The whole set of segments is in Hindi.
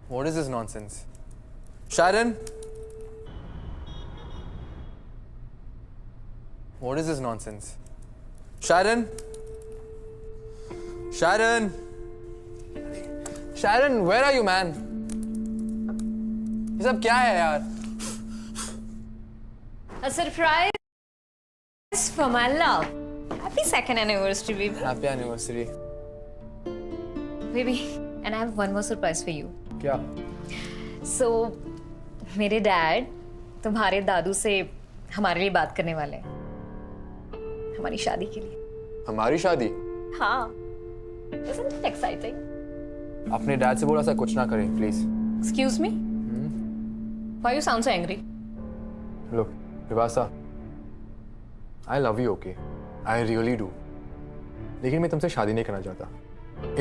What is this nonsense? Sharon? What is this nonsense? Sharon? Sharon? Sharon, where are you, man? ये सब क्या है यार? A surprise for my love. Happy second anniversary, baby. Happy anniversary. Baby, and I have one more surprise for you. क्या? So, मेरे डैड तुम्हारे दादू से हमारे लिए बात करने वाले हैं हमारी शादी के लिए। हमारी शादी? हाँ। Isn't it exciting? अपने डैड से बोला सा कुछ ना करें, please. Excuse me? Why you sound so angry? Look, Vivasa, I love you, okay? I really do. लेकिन मैं तुमसे शादी नहीं करना चाहता.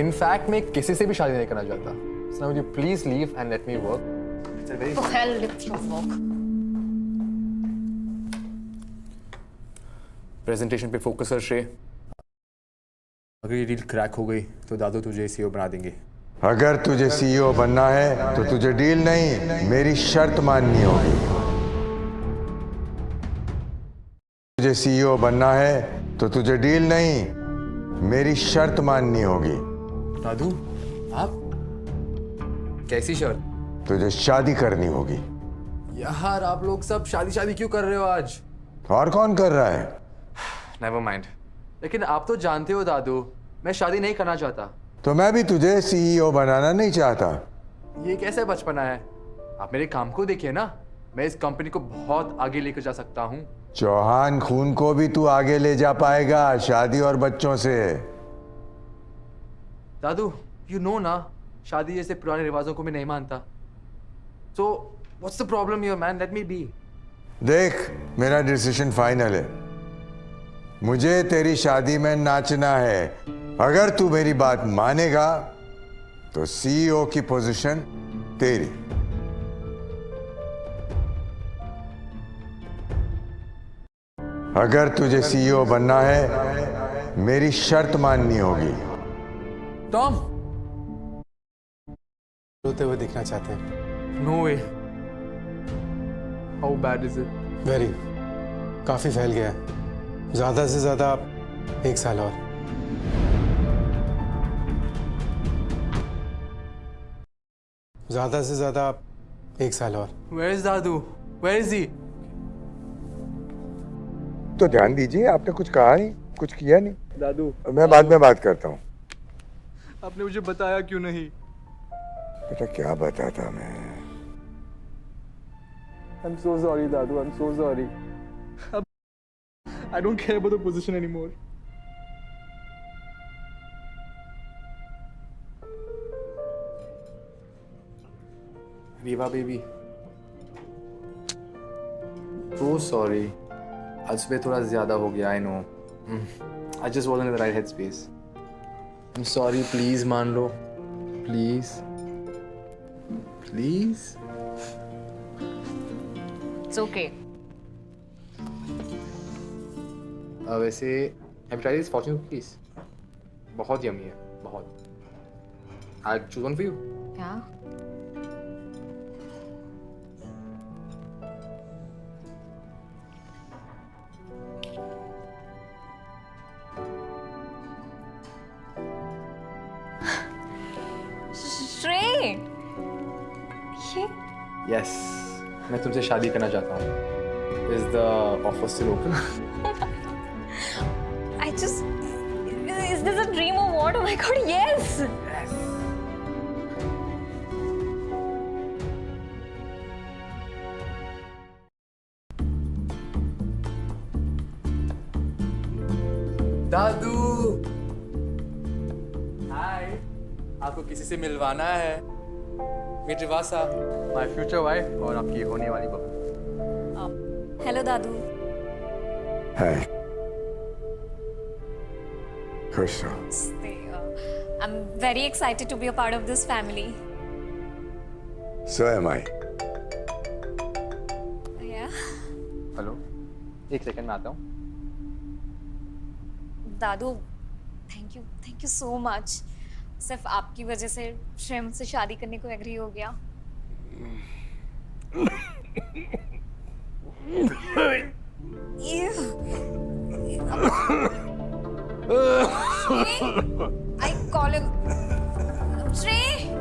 In fact, मैं किसी से भी शादी नहीं करना चाहता. So now would you please leave and let me work? It's a very... Oh, hell with your work. Presentation पे फोकस कर श्रेय. अगर ये डील क्रैक हो गई तो दादू तुझे सीईओ बना देंगे. अगर तुझे सीईओ बनना है तो तुझे डील नहीं, मेरी शर्त माननी होगी. तुझे सीईओ बनना है तो तुझे डील नहीं, मेरी शर्त माननी होगी. दादू, आप कैसी शर्त? तुझे शादी करनी होगी. यार आप लोग सब शादी क्यों कर रहे हो आज? और कौन कर रहा है? Never mind. लेकिन आप तो जानते हो दादू, मैं शादी नहीं करना चाहता. तो मैं भी तुझे सीईओ बनाना नहीं चाहता. ये कैसे बचपना है? आप मेरे काम को देखिए ना, मैं इस कंपनी को बहुत आगे लेकर जा सकता हूँ. चौहान खून को भी तू आगे ले जा पाएगा शादी और बच्चों से. दादू, यू नो ना, शादी जैसे पुराने रिवाजों को मैं नहीं मानता. So what's the problem here man? Let me be. देख, मेरा डिसीजन फाइनल है. मुझे तेरी शादी में नाचना है. अगर तू मेरी बात मानेगा तो सीईओ की पोजीशन तेरी. अगर तुझे सीईओ बनना है, मेरी शर्त माननी होगी. टॉम, रोते हुए दिखना चाहते हैं. No way. How bad is it? Very. काफी फैल गया है. ज्यादा से ज्यादा 1 साल और. ज्यादा से ज्यादा 1 साल और. Where is Dadu? Where is he? तो ध्यान दीजिए, आपने कुछ कहा नहीं, कुछ किया नहीं. दादू, मैं बाद में बात करता हूँ. आपने मुझे बताया क्यों नहीं? बेटा क्या बताता मैं. I'm so sorry, Dadu. I'm so sorry. I don't care about the position anymore. Riva baby. So sorry. आज पे थोड़ा ज़्यादा हो गया, I know. I just wasn't in the right headspace. I'm sorry, please मान लो. Please. Please. It's okay. वैसे have you tried these fortune cookies? बहुत यम्मी है, बहुत. I'll choose one for you. क्या? श्रेय, ये Yes, मैं तुमसे शादी करना चाहता हूँ. Is the offer still open? Is this a dream or what? Oh my God, yes! दादू, हाय. आपको किसी से मिलवाना है. मीट रिवासा, माय फ्यूचर वाइफ और आपकी होने वाली बहू. हेलो दादू. हाय. खुश रहो. I'm very excited to be a part of this family. So am I. Yeah. Hello, एक सेकंड में आता हूँ. दादू, thank you so much. सिर्फ आपकी वजह से श्रेय मुझसे शादी करने को एग्री हो गया। I call him श्रेय।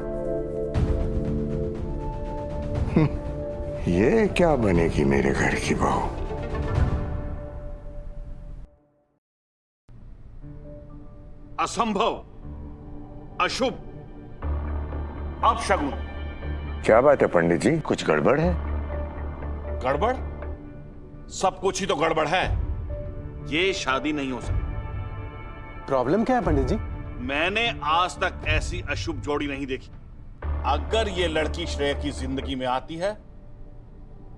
ये क्या बनेगी मेरे घर की बहू? असंभव, अशुभ, अपशगुन। क्या बात है पंडित जी, कुछ गड़बड़ है? गड़बड़? सब कुछ ही तो गड़बड़ है। ये शादी नहीं हो सकती। प्रॉब्लम क्या है पंडित जी? मैंने आज तक ऐसी अशुभ जोड़ी नहीं देखी। अगर ये लड़की श्रेय की जिंदगी में आती है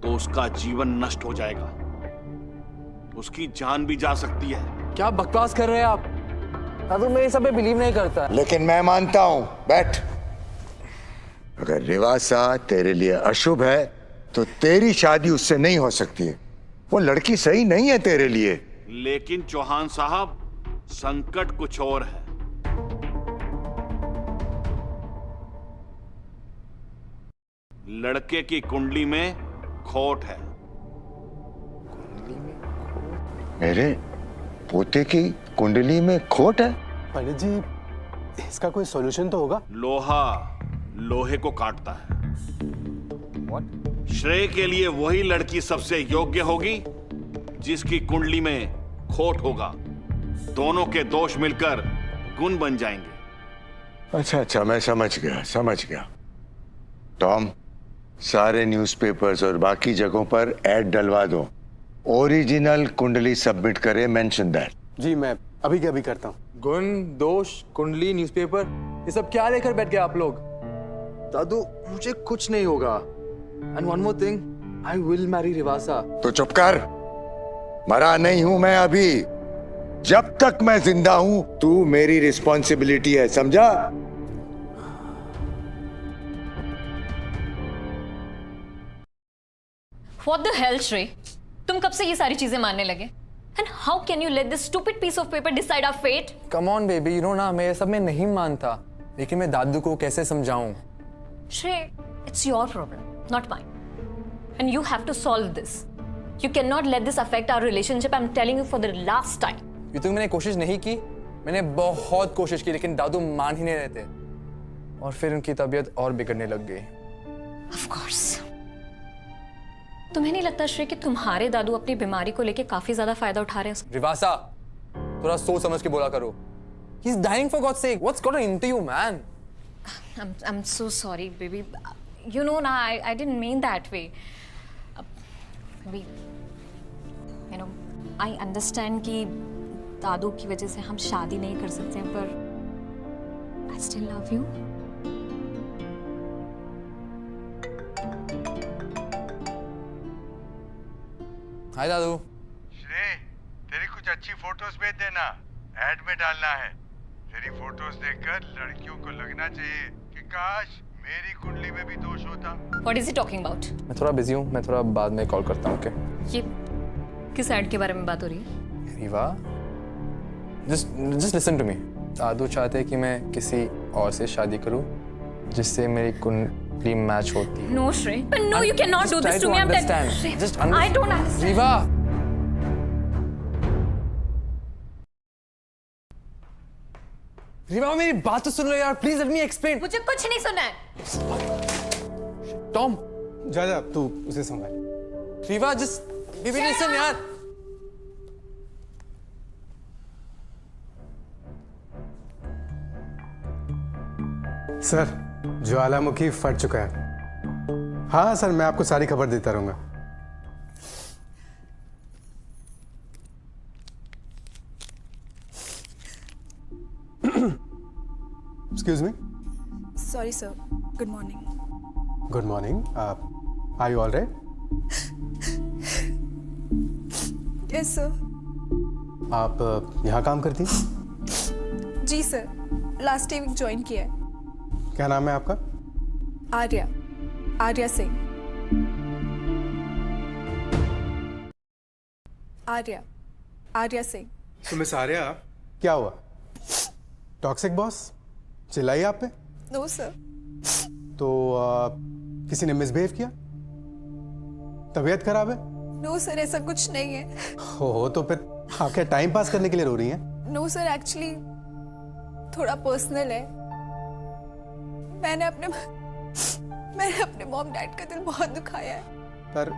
तो उसका जीवन नष्ट हो जाएगा, उसकी जान भी जा सकती है। क्या बकवास कर रहे हैं आप? दादू मैं ये सब में बिलीव नहीं करता। लेकिन मैं मानता हूं। बैठ। अगर रिवासा तेरे लिए अशुभ है तो तेरी शादी उससे नहीं हो सकती है। वो लड़की सही नहीं है तेरे लिए। लेकिन चौहान साहब, संकट कुछ और है। लड़के की कुंडली में खोट है। मेरे पोते की कुंडली में खोट है? पंडित जी इसका कोई सॉल्यूशन तो होगा? लोहा लोहे को काटता है। What? श्रेय के लिए वही लड़की सबसे योग्य होगी जिसकी कुंडली में खोट होगा। दोनों के दोष मिलकर गुण बन जाएंगे। अच्छा, मैं समझ गया। टॉम, सारे न्यूज़पेपर्स और बाकी जगहों पर ऐड डलवा दो। ओरिजिनल कुंडली सबमिट करे, मेंशन दैट। जी मैं अभी के अभी करता हूँ। गुण, दोष, कुंडली, न्यूज़पेपर, ये सब क्या लेकर बैठ गए आप लोग? दादू मुझे कुछ नहीं होगा। And one more thing, I will marry Rivasa. तो चुप कर। मरा नहीं हूं मैं अभी। जब तक मैं जिंदा हूं तू मेरी रिस्पॉन्सिबिलिटी है, समझा? What the hell, श्रेय? तुम कब से ये सारी चीजें मानने लगे? And how can you let this stupid piece of paper decide our fate? Come on baby, you know ना मैं ये सब में नहीं मानता, लेकिन मैं दादू को कैसे समझाऊं? श्रेय, it's your problem, not mine. And you have to solve this. You cannot let this affect our relationship. I'm telling you for the last time. ये तो मैंने कोशिश नहीं की। मैंने बहुत कोशिश की, लेकिन दादू मान ही नहीं रहे थे। और फिर उनकी तबीयत और बिगड़ने लग गई। Of course. तुम्हें नहीं लगता श्रेय कि तुम्हारे दादू अपनी बीमारी को लेके काफी ज्यादा फायदा उठा रहे हैं? रिवासा, थोड़ा सोच समझ के बोला करो। He's dying for God's sake. What's gotten into you, man? I'm so sorry, baby. You know, na, I didn't mean that way. You know, I understand कि दादू की वजह से हम शादी नहीं कर सकते हैं, पर I still love you. हाय दादू। श्रेय, तेरी कुछ अच्छी फोटोज भेज देना, ऐड में डालना है। तेरी फोटोज देखकर लड़कियों को लगना चाहिए कि काश मेरी कुंडली में भी दोष होता। What is he talking about? मैं थोड़ा बिजी हूँ, मैं थोड़ा बाद में कॉल करता हूँ, ओके? ये किस ऐड के बारे में बात हो रही है? Rewa, just listen to me. दादू चाहते हैं कि मैं किसी और से शादी करूँ जिससे मेरी कुंडली मैच होती है। No, Shreya. No, you cannot do this to me. I'm understand. Just I don't understand. Rewa, Rewa मेरी बात तो सुन लो यार, प्लीज लेट मी एक्सप्लेन। मुझे कुछ नहीं सुना है। टॉम, जा तू उसे संभाल। रीवा जस्ट बेबी लिसन यार। सर, ज्वालामुखी फट चुका है। हाँ सर, मैं आपको सारी खबर देता रहूंगा। Excuse me. Sorry, sir. Good morning. Good morning. Are you all right? Yes, sir. आप यहाँ काम करती हैं? जी सर, लास्ट वीक ज्वाइन किया है। क्या नाम है आपका? आर्या सिंह। आर्या सिंह। तो मिस आर्या, क्या हुआ? Toxic boss? चिल्लाई आप पे? No sir. तो किसी ने मिसबिहेव किया? तबीयत खराब है? नो सर, ऐसा कुछ नहीं है। हो तो फिर आप क्या टाइम पास करने के लिए रो रही हैं? नो सर, एक्चुअली थोड़ा पर्सनल है। मैंने अपने मॉम डैड का दिल बहुत दुखाया है। पर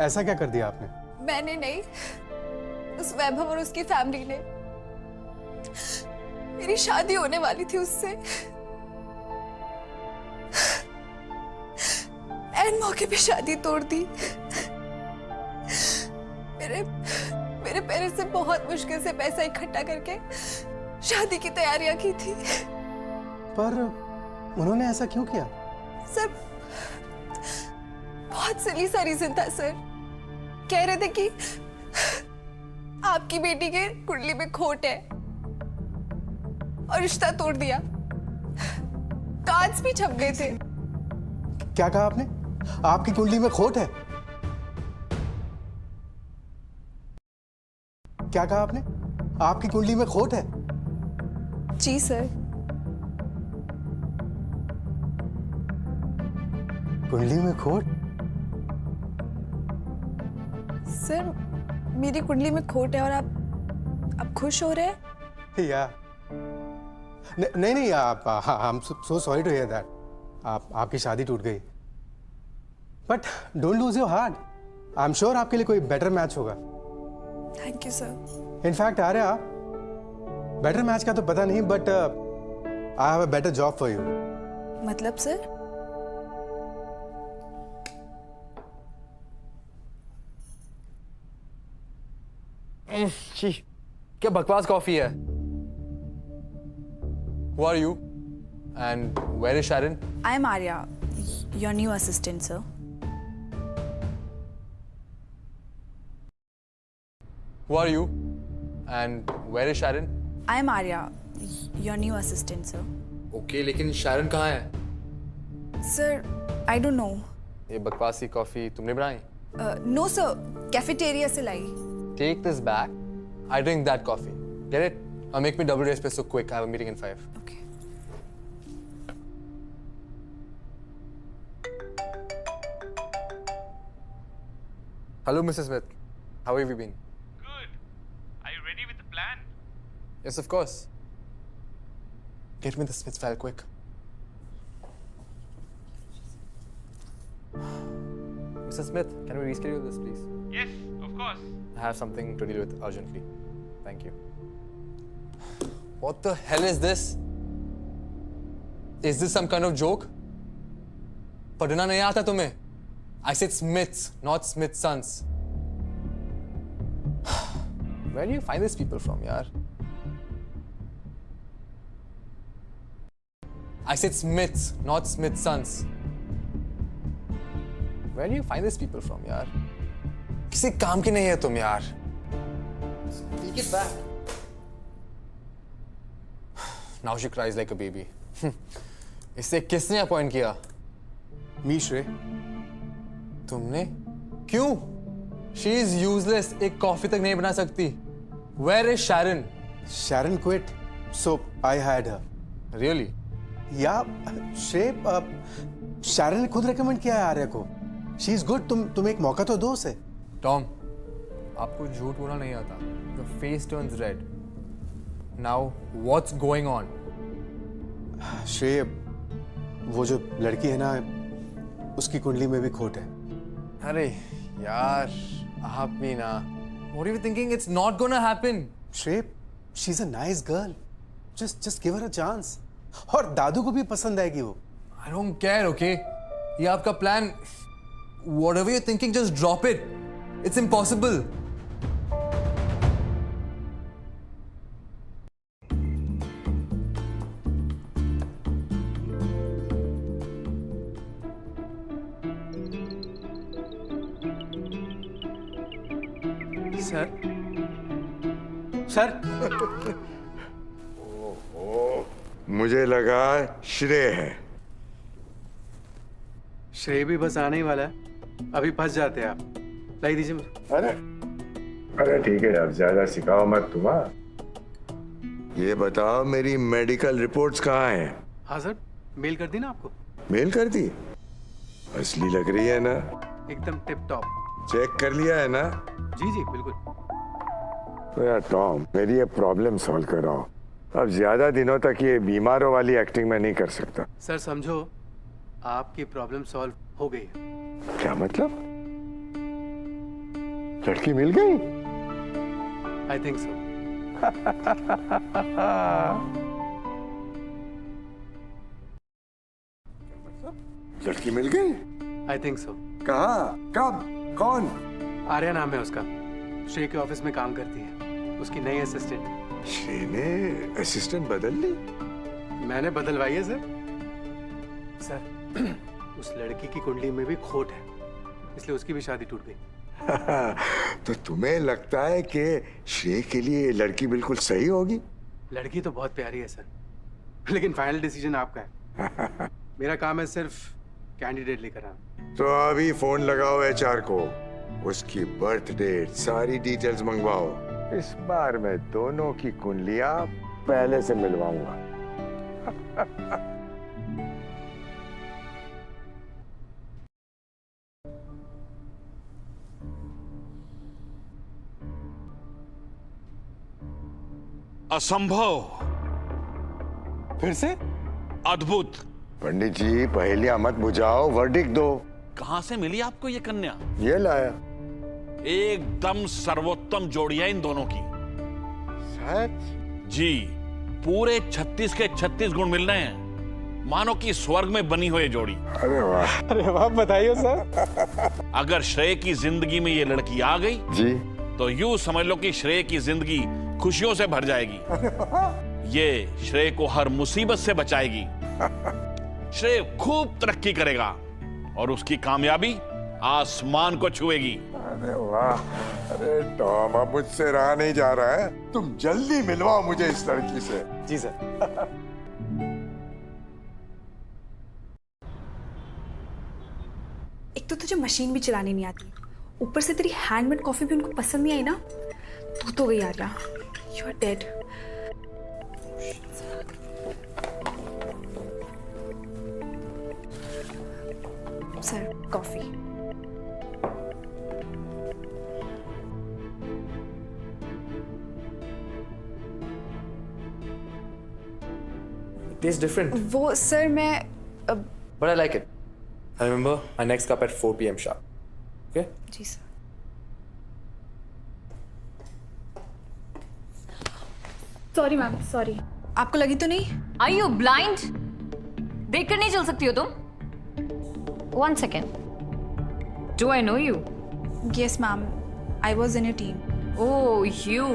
ऐसा क्या कर दिया आपने? मैंने नहीं, उस वैभव और उसकी फैमिली ने। मेरी शादी होने वाली थी उससे, एंड मौके पे शादी तोड़ दी। मेरे पेरेंट्स ने बहुत मुश्किल से पैसा इकट्ठा करके शादी की तैयारियां की थी। पर उन्होंने ऐसा क्यों किया? सर, बहुत सिली सा रीजन था सर। कह रहे थे कि आपकी बेटी के कुंडली में खोट है और रिश्ता तोड़ दिया। कार्ड्स भी छप गए थे। क्या कहा आपने? आपकी कुंडली में खोट है? क्या कहा आपने? आपकी कुंडली में खोट है? जी सर। कुंडली में खोट? सर, मेरी कुंडली में खोट है और आप खुश हो रहे हैं? या नहीं, आप I'm so sorry to hear that. आपकी शादी टूट गई। But don't lose your heart. I am sure आपके लिए कोई बेटर मैच होगा। Thank you sir. In fact Arya, better match का तो पता नहीं, but I have a better job for you. मतलब सर? छी, क्या बकवास कॉफी है। Who are you? And where is Sharon? I am Arya, your new assistant, sir. Who are you? And where is Sharon? I am Arya, your new assistant, sir. Okay, लेकिन Sharon कहाँ है? Sir, I don't know. ये बकवासी कॉफी तुमने बनाई? No, sir. Cafeteria से लाई। Take this back. I drink that coffee. Get it? Make me double espresso quick. I have a meeting in 5. Okay. Hello, Mrs. Smith. How have you been? Good. Are you ready with the plan? Yes, of course. Get me the Smith file quick. Mrs. Smith, can we reschedule this, please? Yes, of course. I have something to deal with urgently. Thank you. What the hell is this? Is this some kind of joke? पढ़ना नहीं आता तुम्हें? I said Smiths, not Smith's Sons. Where do you find these people from, yaar? I said Smiths, not Smith's Sons. Where do you find these people from, yaar? किसी काम की नहीं है तुम यार। Take it back. Now she cries like a baby. इससे किसने अपॉइंट किया? मी श्रे। तुमने? क्यों? She is useless. एक कॉफी तक नहीं बना सकती। Where is Sharon? Sharon quit, so I hired her. Really? या श्रे, Sharon ने खुद रेकमेंड किया है आर्या को। She is good. तुम एक मौका तो दो उसे। Tom, आपको झूठ बोलना नहीं आता। Your face turns red. Now, what's going on? श्रेय, वो जो लड़की है ना, उसकी कुंडली में भी खोट है। अरे यार, आप भी ना। What are you thinking? It's not gonna happen. श्रेय, she's a nice girl. Just give her a chance. और दादू को भी पसंद आएगी वो। I don't care, okay? ये आपका plan, whatever you're thinking, just drop it. It's impossible. Sir, मुझे लगा श्रेय है। श्रेय भी बस आने ही वाला है। अभी फंस जाते हैं आप। लाई दीजिए मुझे। अरे ठीक है, अब ज्यादा सिखाओ मत तुम। ये बताओ, मेरी मेडिकल रिपोर्ट्स कहाँ हैं? हाँ सर, मेल कर दी ना आपको? मेल कर दी? असली लग रही है ना? एकदम टिप टॉप। चेक कर लिया है ना? जी जी बिल्कुल। तो यार टॉम, मेरी ये प्रॉब्लम सॉल्व कराओ। अब ज्यादा दिनों तक ये बीमारों वाली एक्टिंग मैं नहीं कर सकता। सर समझो, आपकी प्रॉब्लम सॉल्व हो गई है। क्या मतलब? लड़की मिल गई? I think so. लड़की मिल गई? I think so. कहाँ? कब? कौन? आर्या नाम है उसका, श्रेय के ऑफिस में काम करती है, उसकी नई असिस्टेंट। श्रेय ने असिस्टेंट बदल ली? मैंने बदलवाई है सर। सर उस लड़की की कुंडली में भी खोट है, इसलिए उसकी भी शादी टूट गई। तो तुम्हें लगता है कि श्रेय के लिए लड़की बिल्कुल सही होगी? लड़की तो बहुत प्यारी है सर, लेकिन फाइनल डिसीजन आपका है। मेरा काम है सिर्फ कैंडिडेट लेकर आना। तो अभी फोन लगाओ एचआर को, उसकी बर्थ डेट सारी डिटेल्स मंगवाओ। इस बार मैं दोनों की कुंडलियां पहले से मिलवाऊंगा। असंभव, फिर से? अद्भुत। पंडित जी पहेलियां मत बुझाओ, वर्डिक्ट दो। कहां से मिली आपको ये कन्या? ये लाया। एकदम सर्वोत्तम जोड़ी है इन दोनों की। सच? जी, पूरे 36 के 36 गुण मिल रहे हैं, मानो कि स्वर्ग में बनी हुई जोड़ी। अरे वाह। अरे वाह, बताइए सर। अगर श्रेय की जिंदगी में ये लड़की आ गई जी। तो यूं समझ लो कि श्रेय की जिंदगी खुशियों से भर जाएगी। ये श्रेय को हर मुसीबत से बचाएगी। श्रेय खूब तरक्की करेगा और उसकी कामयाबी आसमान को छुएगी। अरे वाह। अरे टॉम, अब मुझसे रहा नहीं जा रहा है, तुम जल्दी मिलवाओ मुझे इस लड़की से। जी सर। एक तो तुझे मशीन भी चलानी नहीं आती, ऊपर से तेरी हैंडमेड कॉफी भी उनको पसंद नहीं आई ना, तो गई Arya. You are dead. Sir coffee. Tastes different, वो सर मैं but I like it. I remember my next cup at 4 p.m. sharp. Okay? Ji sir. Sorry ma'am, sorry. आपको लगी तो नहीं? Are you blind? देख कर नहीं चल सकती हो तुम? One second. Do I know you? Yes ma'am, I was in your team. Oh, you.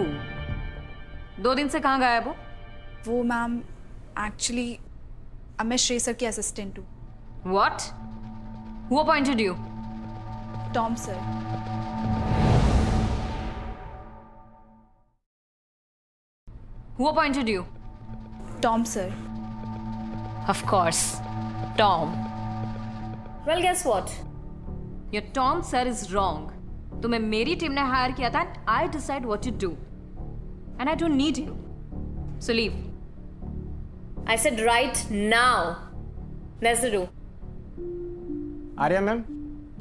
2 दिन से कहाँ गायब हो? वो मैम एक्चुअली अब मैं श्रेय सर की असिस्टेंट हूँ। What? Who appointed you? Tom sir. Who appointed you? Tom sir. Of course, Tom. Well, guess what? Your Tom sir is wrong. तुम्हें मेरी टीम ने हायर किया था and I decide what to do. And I don't need you. So leave. I said right now. That's the rule. Arya ma'am,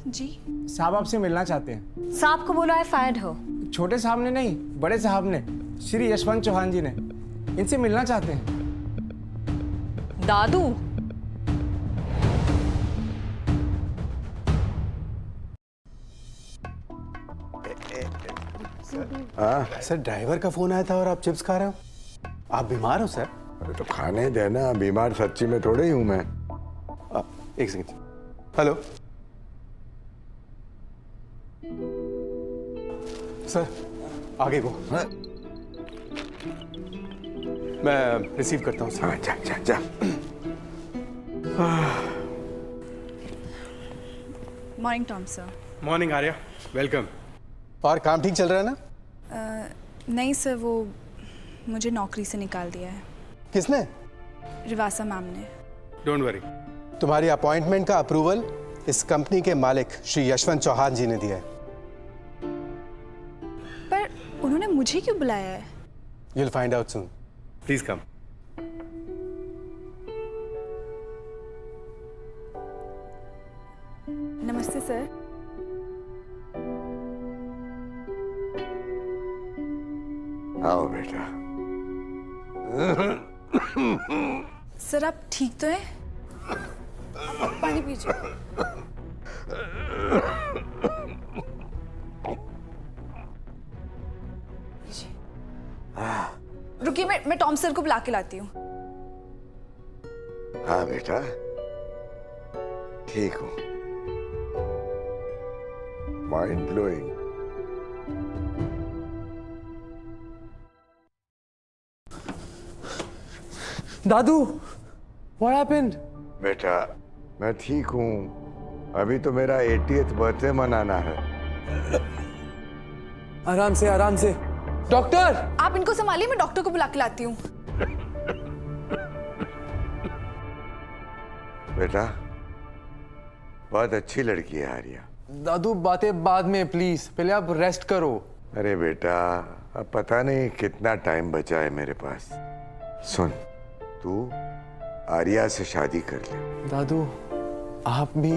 जी साहब आपसे मिलना चाहते हैं। साहब को बोलो I fired her. छोटे साहब ने नहीं, बड़े साहब ने, श्री यशवंत चौहान जी ने, इनसे मिलना चाहते हैं। दादू. सर ड्राइवर का फोन आया था और आप चिप्स खा रहे हो? आप बीमार हो सर? अरे तो खाने देना, बीमार सच्ची में थोड़े ही हूं मैं। एक सेकंड। हेलो सर, आगे को। हाँ? मैं रिसीव करता हूँ सर। हाँ, जा जा जा। Morning Tom sir. Morning Arya, welcome. और काम ठीक चल रहा है ना? नहीं सर, वो मुझे नौकरी से निकाल दिया है। किसने? रिवासा मैम ने। डोंट वरी, तुम्हारी अपॉइंटमेंट का अप्रूवल इस कंपनी के मालिक श्री यशवंत चौहान जी ने दिया है। पर उन्होंने मुझे क्यों बुलाया है? You'll find out soon. Please come. नमस्ते सर। आओ बेटा। सर आप ठीक तो हैं? आप पानी पीजिए। रुकिए, मैं टॉम सर को बुला के लाती हूँ। हाँ बेटा, ठीक हूँ। Mind blowing. Dadu, what happened? बेटा मैं ठीक हूँ। अभी तो मेरा 80th बर्थडे मनाना है। आराम से, आराम से। डॉक्टर! आप इनको संभालिए, मैं डॉक्टर को बुला के लाती हूँ। बेटा बहुत अच्छी लड़की है आर्या। दादू बातें बाद में प्लीज, पहले आप रेस्ट करो। अरे बेटा अब पता नहीं कितना टाइम बचा है मेरे पास। सुन, तू आर्या से शादी कर ले। दादू आप भी।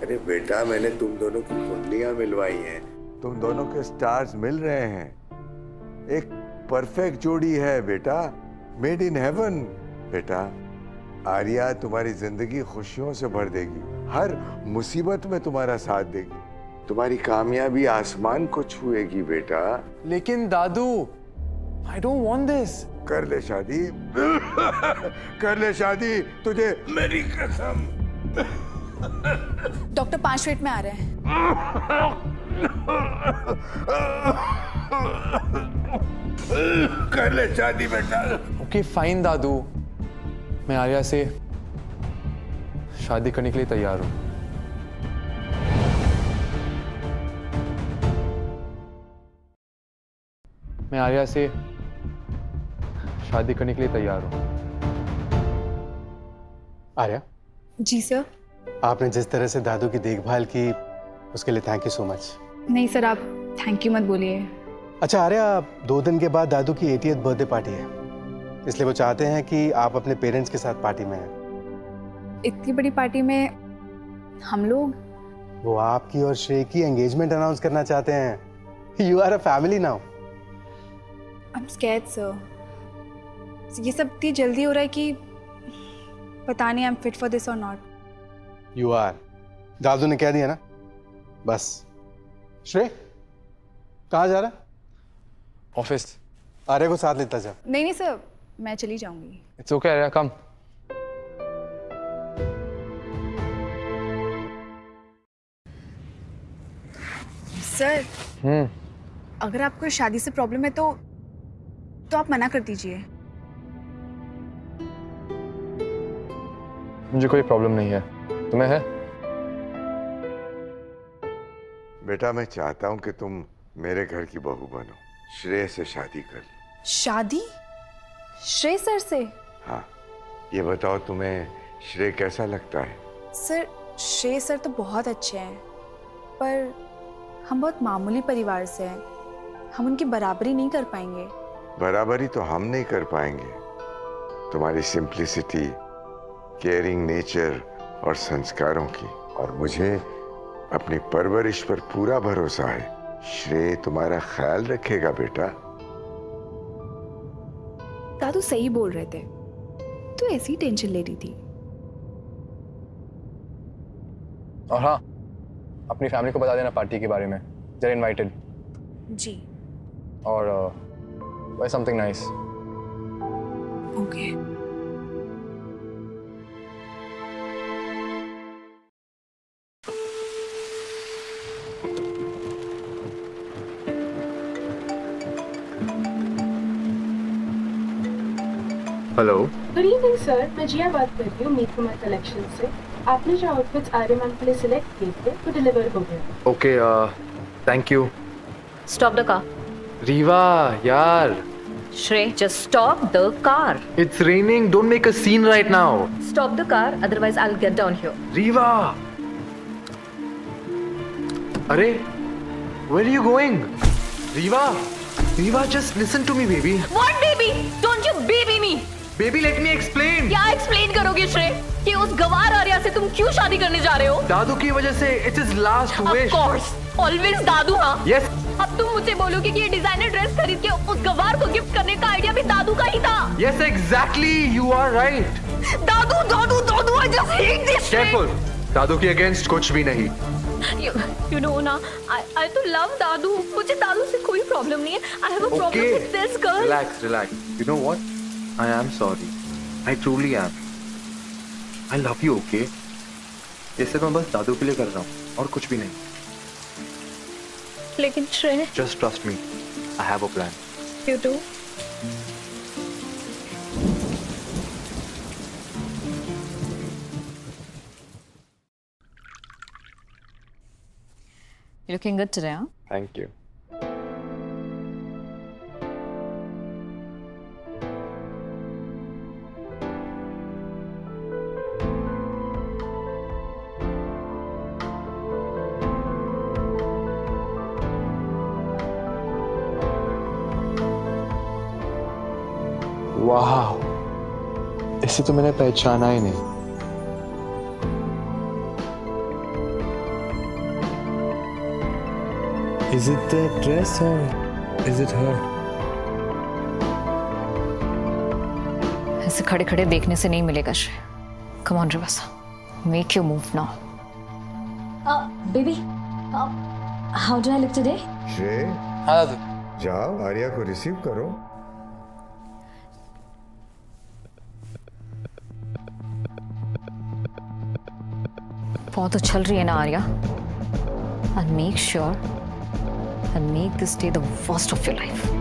अरे बेटा मैंने तुम दोनों की कुंडलियां मिलवाई हैं, तुम दोनों के स्टार्स मिल रहे हैं। एक परफेक्ट जोड़ी है बेटा, मेड इन हेवन। बेटा आर्या तुम्हारी जिंदगी खुशियों से भर देगी, हर मुसीबत में तुम्हारा साथ देगी, तुम्हारी कामयाबी आसमान को छुएगी बेटा। लेकिन दादू, आई डोंट वांट दिस। कर ले शादी कर ले शादी, तुझे मेरी कसम। डॉक्टर 5 मिनट में आ रहे हैं। कर ले शादी बेटा। ओके फाइन दादू, मैं आर्या से शादी करने के लिए तैयार हूं। मैं आर्या से शादी करने के लिए तैयार हूं। आर्या, जी सर। आपने जिस तरह से दादू की देखभाल की उसके लिए थैंक यू सो मच। नहीं सर, आप थैंक यू मत बोलिए। अच्छा आर्या, 2 दिन के बाद दादू की 80th बर्थडे पार्टी है, इसलिए वो चाहते हैं कि आप अपने पेरेंट्स के साथ पार्टी में हैं। इतनी बड़ी पार्टी में हम लोग? वो आपकी और श्रेय की एंगेजमेंट अनाउंस करना चाहते हैं। You are a family now. I am scared sir. ये सब इतनी जल्दी हो रहा है कि पता नहीं I am fit for this और नॉट। You are. दादू ने कह दिया ना, बस। श्रेय कहाँ जा रहा है? ऑफिस। आर्या को साथ लेता जा। नहीं नहीं सर, मैं चली जाऊंगी। It's okay Arya, come. Sir अगर आपको शादी से प्रॉब्लम है तो आप मना कर दीजिए। मुझे कोई प्रॉब्लम नहीं है, तुम्हें है? बेटा मैं चाहता हूं कि तुम मेरे घर की बहू बनो, श्रेय से शादी कर लो। शादी श्रेय सर से? हाँ, ये बताओ तुम्हें श्रेय कैसा लगता है? सर श्रेय सर तो बहुत अच्छे हैं, पर हम बहुत मामूली परिवार से हैं, हम उनकी बराबरी नहीं कर पाएंगे। बराबरी तो हम नहीं कर पाएंगे। तुम्हारी सिंप्लिसिटी, केयरिंग नेचर और संस्कारों की, और मुझे अपनी परवरिश पर पूरा भरोसा है। श्रेय तुम्हारा ख्याल रखेगा बेटा। दादू सही बोल रहे थे, तू ऐसी टेंशन ले रही थी। और हाँ, अपनी फैमिली को बता देना पार्टी के बारे में, they're invited। जी और buy something nice। Okay. Hello. Good evening sir, मैं जिया बात कर रही हूँ मीत कुमार कलेक्शन से। आपने जो आउटफिट्स आर्य मैम के लिए सिलेक्ट किए थे वो डिलीवर हो गए। Okay, thank you. Stop the car. Rewa यार, Shrey, just stop the car. it's raining, don't make a scene right now। Stop the car, otherwise I'll get down here. Rewa, अरे where are you going? Rewa, Rewa, just listen to me baby। What baby? Don't you baby me. Baby let me explain. क्या एक्सप्लेन करोगे श्रेय कि उस गवार आर्या से तुम क्यों शादी करने जा रहे हो? दादू की वजह से it is last wish. Of course, always दादू। हाँ यस। अब तुम मुझे बोलोगे कि ये डिजाइनर ड्रेस खरीद के उस गवार को गिफ्ट करने का आइडिया भी दादू का ही था। Yes exactly, you are right. दादू दादू दादू, I just hate this. Careful, दादू के अगेंस्ट कुछ भी नहीं। You know ना, I तो love दादू। मुझे दादू से कोई प्रॉब्लम नहीं है। I have a problem with this girl. Relax, relax. You know what? I am sorry. I truly am. I love you, okay? ये सिर्फ मैं बस दादू के लिए कर रहा हूँ और कुछ भी नहीं। लेकिन श्रेय, Just trust me. I have a plan. you do? You're looking good today, huh? Thank you. वाह, इसे तो मैंने पहचाना ही नहीं। Is it the dress or is it her? ऐसे खड़े खड़े देखने से नहीं मिलेगा श्रेय। Come on Rivasa, make your move now. Baby, how do I look today? श्रेय, हाँ दादू। जाओ आर्या को रिसीव करो। बहुत उछल रही है ना Arya. I'll make sure I'll make this day the worst of your life.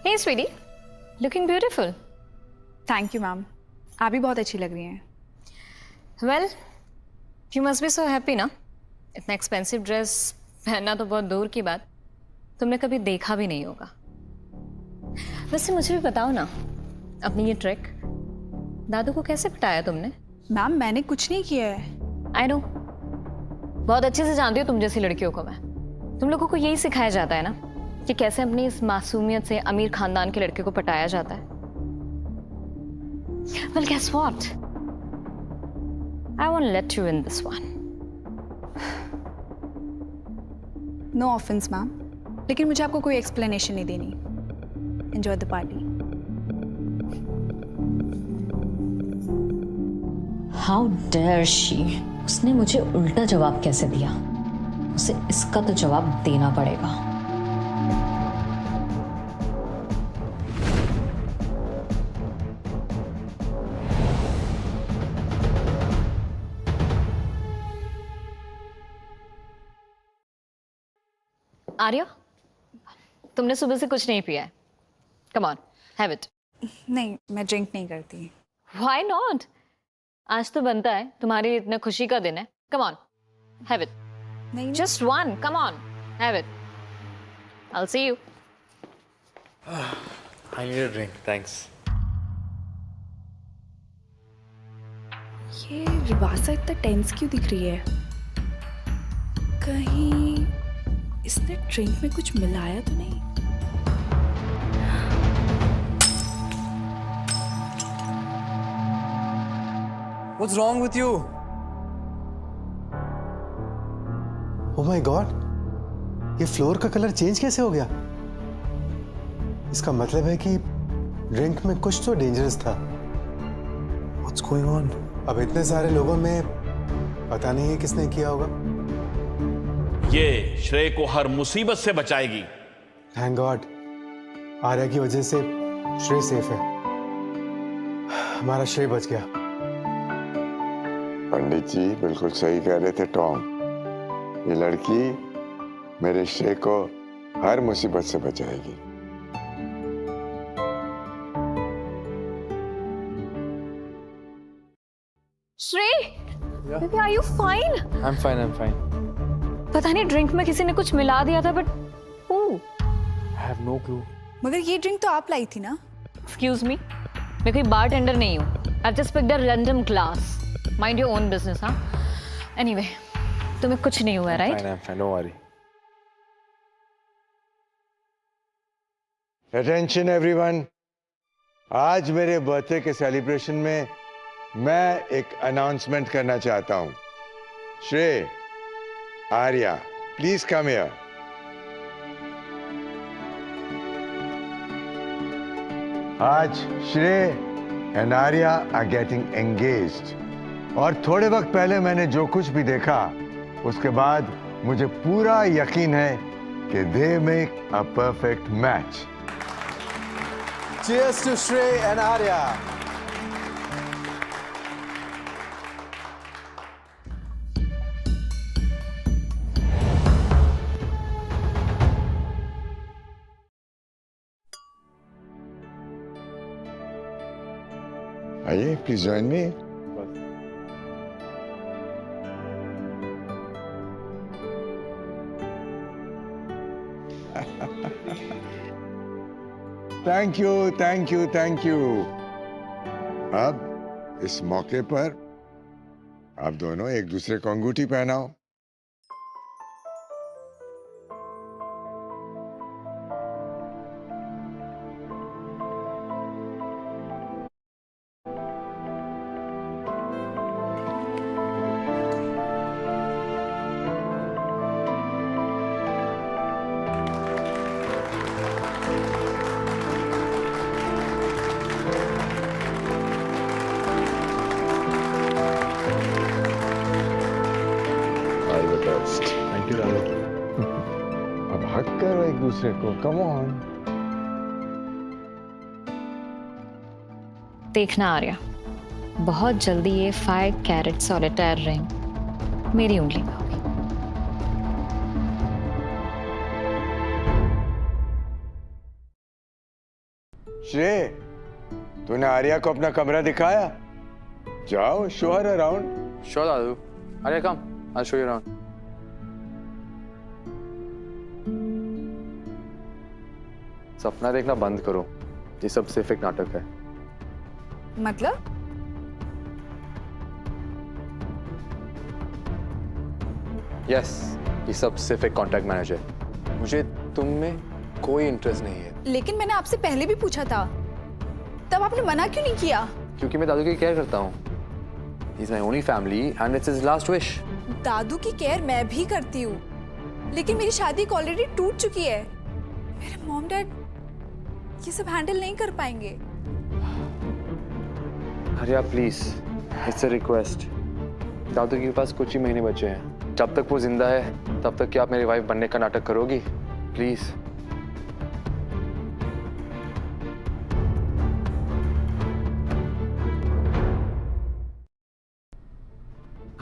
Hey sweetie, looking beautiful. Thank you ma'am, आप भी बहुत अच्छी लग रही हैं। Well, you must be so happy ना? इतना एक्सपेंसिव ड्रेस पहनना तो बहुत दूर की बात, तुमने कभी देखा भी नहीं होगा। वैसे मुझे भी बताओ ना, अपनी ये ट्रिक दादू को कैसे पटाया तुमने? मैम मैंने कुछ नहीं किया है। आई नो, बहुत अच्छे से जानती हो तुम जैसी लड़कियों को मैं। तुम लोगों को यही सिखाया जाता है ना कि कैसे अपनी इस मासूमियत से अमीर खानदान के लड़के को पटाया जाता है। Well, guess what? I won't let you win this one. No offence ma'am, लेकिन मुझे आपको कोई एक्सप्लेनेशन नहीं देनी। Enjoy the party. How dare she? उसने मुझे उल्टा जवाब कैसे दिया? उसे इसका तो जवाब देना पड़ेगा। आर्या, तुमने सुबह से कुछ नहीं पिया है। Come on, have it. नहीं, मैं ड्रिंक नहीं करती। Why not? आज तो बनता है, तुम्हारे लिए इतना खुशी का दिन है। Come on, have it. नहीं, Just one, come on, have it. I'll see you. I need a drink, thanks. ये रिवासा इतना टेंस क्यों दिख रही है? कहीं इसने ड्रिंक में कुछ मिलाया तो नहीं? What's wrong with you? Oh my God, ये फ्लोर का कलर चेंज कैसे हो गया? इसका मतलब है कि ड्रिंक में कुछ तो डेंजरस था। What's going on? अब इतने सारे लोगों में पता नहीं है किसने किया होगा। ये श्रेय को हर मुसीबत से बचाएगी। Thank God. आर्या की वजह से श्रेय सेफ है, हमारा श्रेय बच गया। पंडित जी बिल्कुल सही कह रहे थे टॉम। ये लड़की मेरे श्रेय को हर मुसीबत से बचाएगी। Shrey, baby are you fine? I am fine. पता नहीं ड्रिंक में किसी ने कुछ मिला दिया था, but I have no clue. मगर ये ड्रिंक तो आप लाई थी ना? एक्सक्यूज मी, मैं कोई बारटेंडर नहीं हूँ। I just picked a random class. Mind your own business. हाँ, एनीवे, तुम्हें कुछ नहीं हुआ, right? I am fine, don't worry. Attention everyone, आज मेरे बर्थडे के सेलिब्रेशन में मैं एक अनाउंसमेंट करना चाहता हूं। श्रेय, आर्या, प्लीज कम हियर। आज Shrey and Arya are getting engaged, और थोड़े वक्त पहले मैंने जो कुछ भी देखा उसके बाद मुझे पूरा यकीन है कि they make a perfect match. Cheers to Shrey and Arya. आइए, please join me. Thank you, thank you, thank you. अब इस मौके पर आप दोनों एक दूसरे को अंगूठी पहनाओ। Thank you Rahul. अब हक करो एक दूसरे को, कम ऑन। देखना आर्या, बहुत जल्दी ये 5 कैरेट सॉलिटायर रिंग मेरी उंगली में होगी। श्रेय, तूने आर्या को अपना कमरा दिखाया? जाओ, show her around. Sure Dadu. Arya come, I show you around. सपना देखना बंद करो, ये सब सिर्फ एक नाटक है। मतलब? यस, ये सब सिर्फ एक कॉन्ट्रैक्ट मैनेजर। मुझे तुम में कोई इंटरेस्ट नहीं है। लेकिन मैंने आपसे पहले भी पूछा था, तब आपने मना क्यों नहीं किया? क्योंकि मैं दादू की केयर करता हूँ। He's my only family and it's his last wish. दादू की केयर मैं भी करती हूँ, लेकिन मेरी शादी ऑलरेडी टूट चुकी है। मेरे मॉम डैड ये सब हैंडल नहीं कर पाएंगे। Arya please, it's a request. दादू के पास कुछ ही महीने बचे हैं। जब तक वो जिंदा है तब तक क्या आप मेरी वाइफ बनने का नाटक करोगी? Please.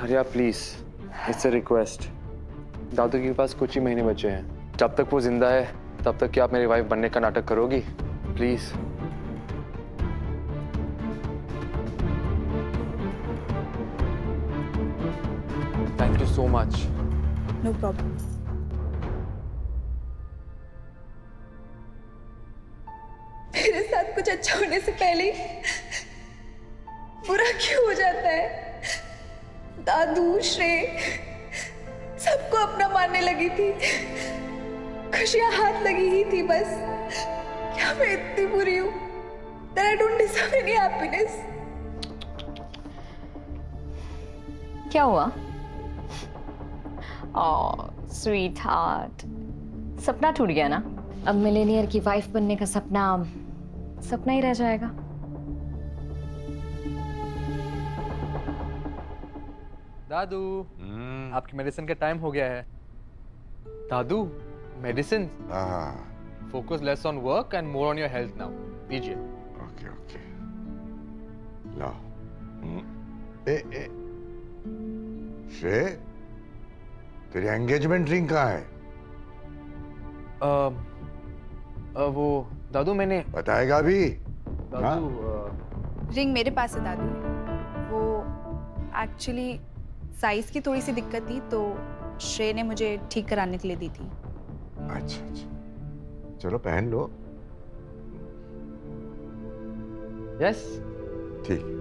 Arya please, it's a request. दादू के पास कुछ ही महीने बचे हैं। जब तक वो जिंदा है तब तक क्या आप मेरी वाइफ बनने का नाटक करोगी? Please. Thank you so much. No problem. मेरे साथ कुछ अच्छा होने से पहले ही बुरा क्यों हो जाता है? दादू, श्रेय सबको अपना मानने लगी थी, खुशियां हाथ लगी ही थी। बस क्या मैं इतनी बुरी हूं? that I don't deserve any happiness? क्या हुआ? ओह स्वीट हार्ट, सपना टूट गया ना? अब मिलेनियर की वाइफ बनने का सपना सपना ही रह जाएगा। दादू, आपकी मेडिसिन का टाइम हो गया है। दादू, मेडिसिन? हाँ, Focus less on work and more on your health now. लीजिए. ओके ओके लाओ. ए श्रेय, तेरी एंगेजमेंट रिंग कहाँ है? वो दादू मैंने बताएगा भी? दादू रिंग मेरे पास है दादू. वो एक्चुअली साइज की थोड़ी सी दिक्कत थी तो श्रेय ने मुझे ठीक कराने के लिए दी थी. अच्छा अच्छा, चलो पहन लो. यस. ठीक.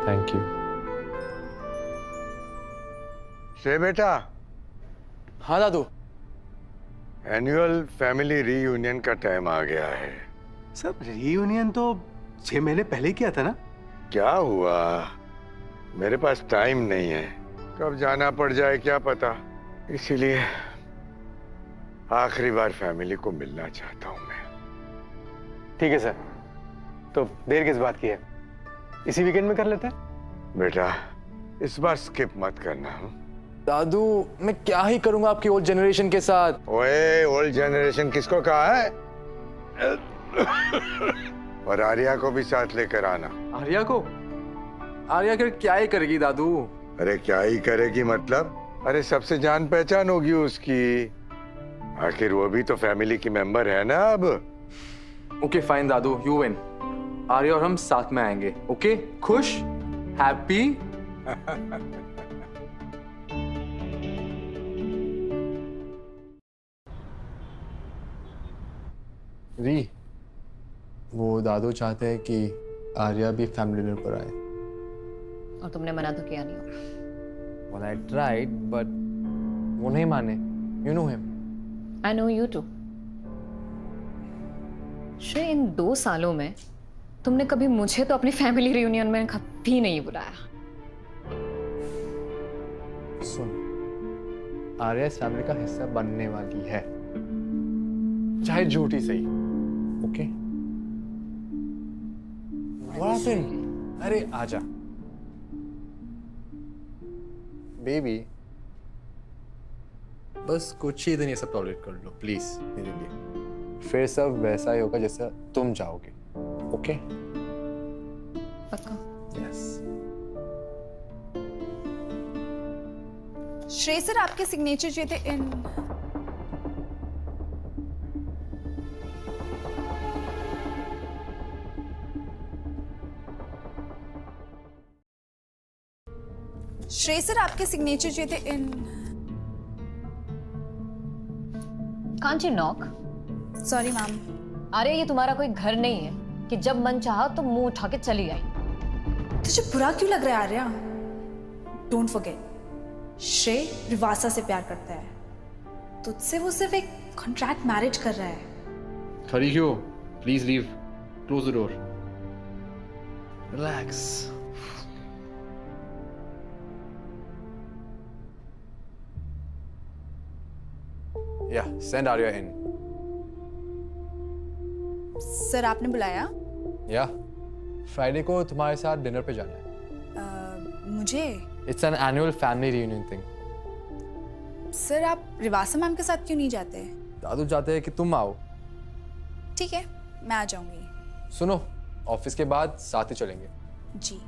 Thank you. श्रेय बेटा, हाँ दादू. एनुअल फैमिली रीयूनियन का टाइम आ गया है. सर रीयूनियन तो 6 महीने पहले ही किया था ना. क्या हुआ? मेरे पास टाइम नहीं है. कब जाना पड़ जाए क्या पता. इसीलिए आखिरी बार फैमिली को मिलना चाहता हूं मैं. ठीक है सर, तो देर किस बात की है, इसी वीकेंड में कर लेते हैं. बेटा इस बार स्किप मत करना. दादू मैं क्या ही करूंगा आपकी ओल्ड जनरेशन के साथ. ओए, ओल्ड जनरेशन किसको कहा है? और आर्या को भी साथ लेकर आना. आर्या को? आर्या कर क्या ही करेगी दादू? अरे क्या ही करेगी मतलब? अरे सबसे जान पहचान होगी उसकी. आखिर वो भी तो फैमिली की मेंबर है ना अब. Okay fine Dadu, you win. Arya और हम साथ में आएंगे. ओके, खुश, हैप्पी. री, वो दादू चाहते हैं कि आर्या भी फैमिली डिनर पर आए. और तुमने मना तो किया नहीं होगा. Well, I tried, but वो नहीं माने. You know him. I know you too. श्रेय, इन 2 सालों में तुमने कभी मुझे तो अपनी फैमिली रियूनियन में कभी नहीं बुलाया. सुन, आर्या इस फैमिली का हिस्सा बनने वाली है, चाहे झूठी सही. ओके? What happened? अरे आजा बेबी, बस कुछ ही दिन ये सब टॉलरेट कर लो प्लीज मेरे लिए. फिर सब वैसा ही होगा जैसा तुम चाहोगे. ओके? पक्का? यस. श्रेय सर, आपके सिग्नेचर चाहिए थे इन. श्रेय सर, आपके सिग्नेचर चाहिए थे इन. Can't you knock? Sorry ma'am. अरे ये तुम्हारा कोई घर नहीं है कि जब मन चाहा तो मुंह उठा के चली आई. तुझे बुरा क्यों लग रहा है आर्या? डोंट फॉरगेट, श्रेय रिवासा से प्यार करता है. तुझसे वो सिर्फ एक कॉन्ट्रैक्ट मैरिज कर रहा है. खड़ी क्यों? Please leave. Close the door. Relax. Yeah, send Arya in. Sir आपने बुलाया? Yeah. फ्राइडे को तुम्हारे साथ डिनर पे जाना है. मुझे? It's an annual family reunion thing. Sir आप रिवासा मैम के साथ क्यों नहीं जाते? दादू चाहते हैं कि तुम आओ. ठीक है, मैं आ जाऊंगी. सुनो, ऑफिस के बाद साथ ही चलेंगे. जी.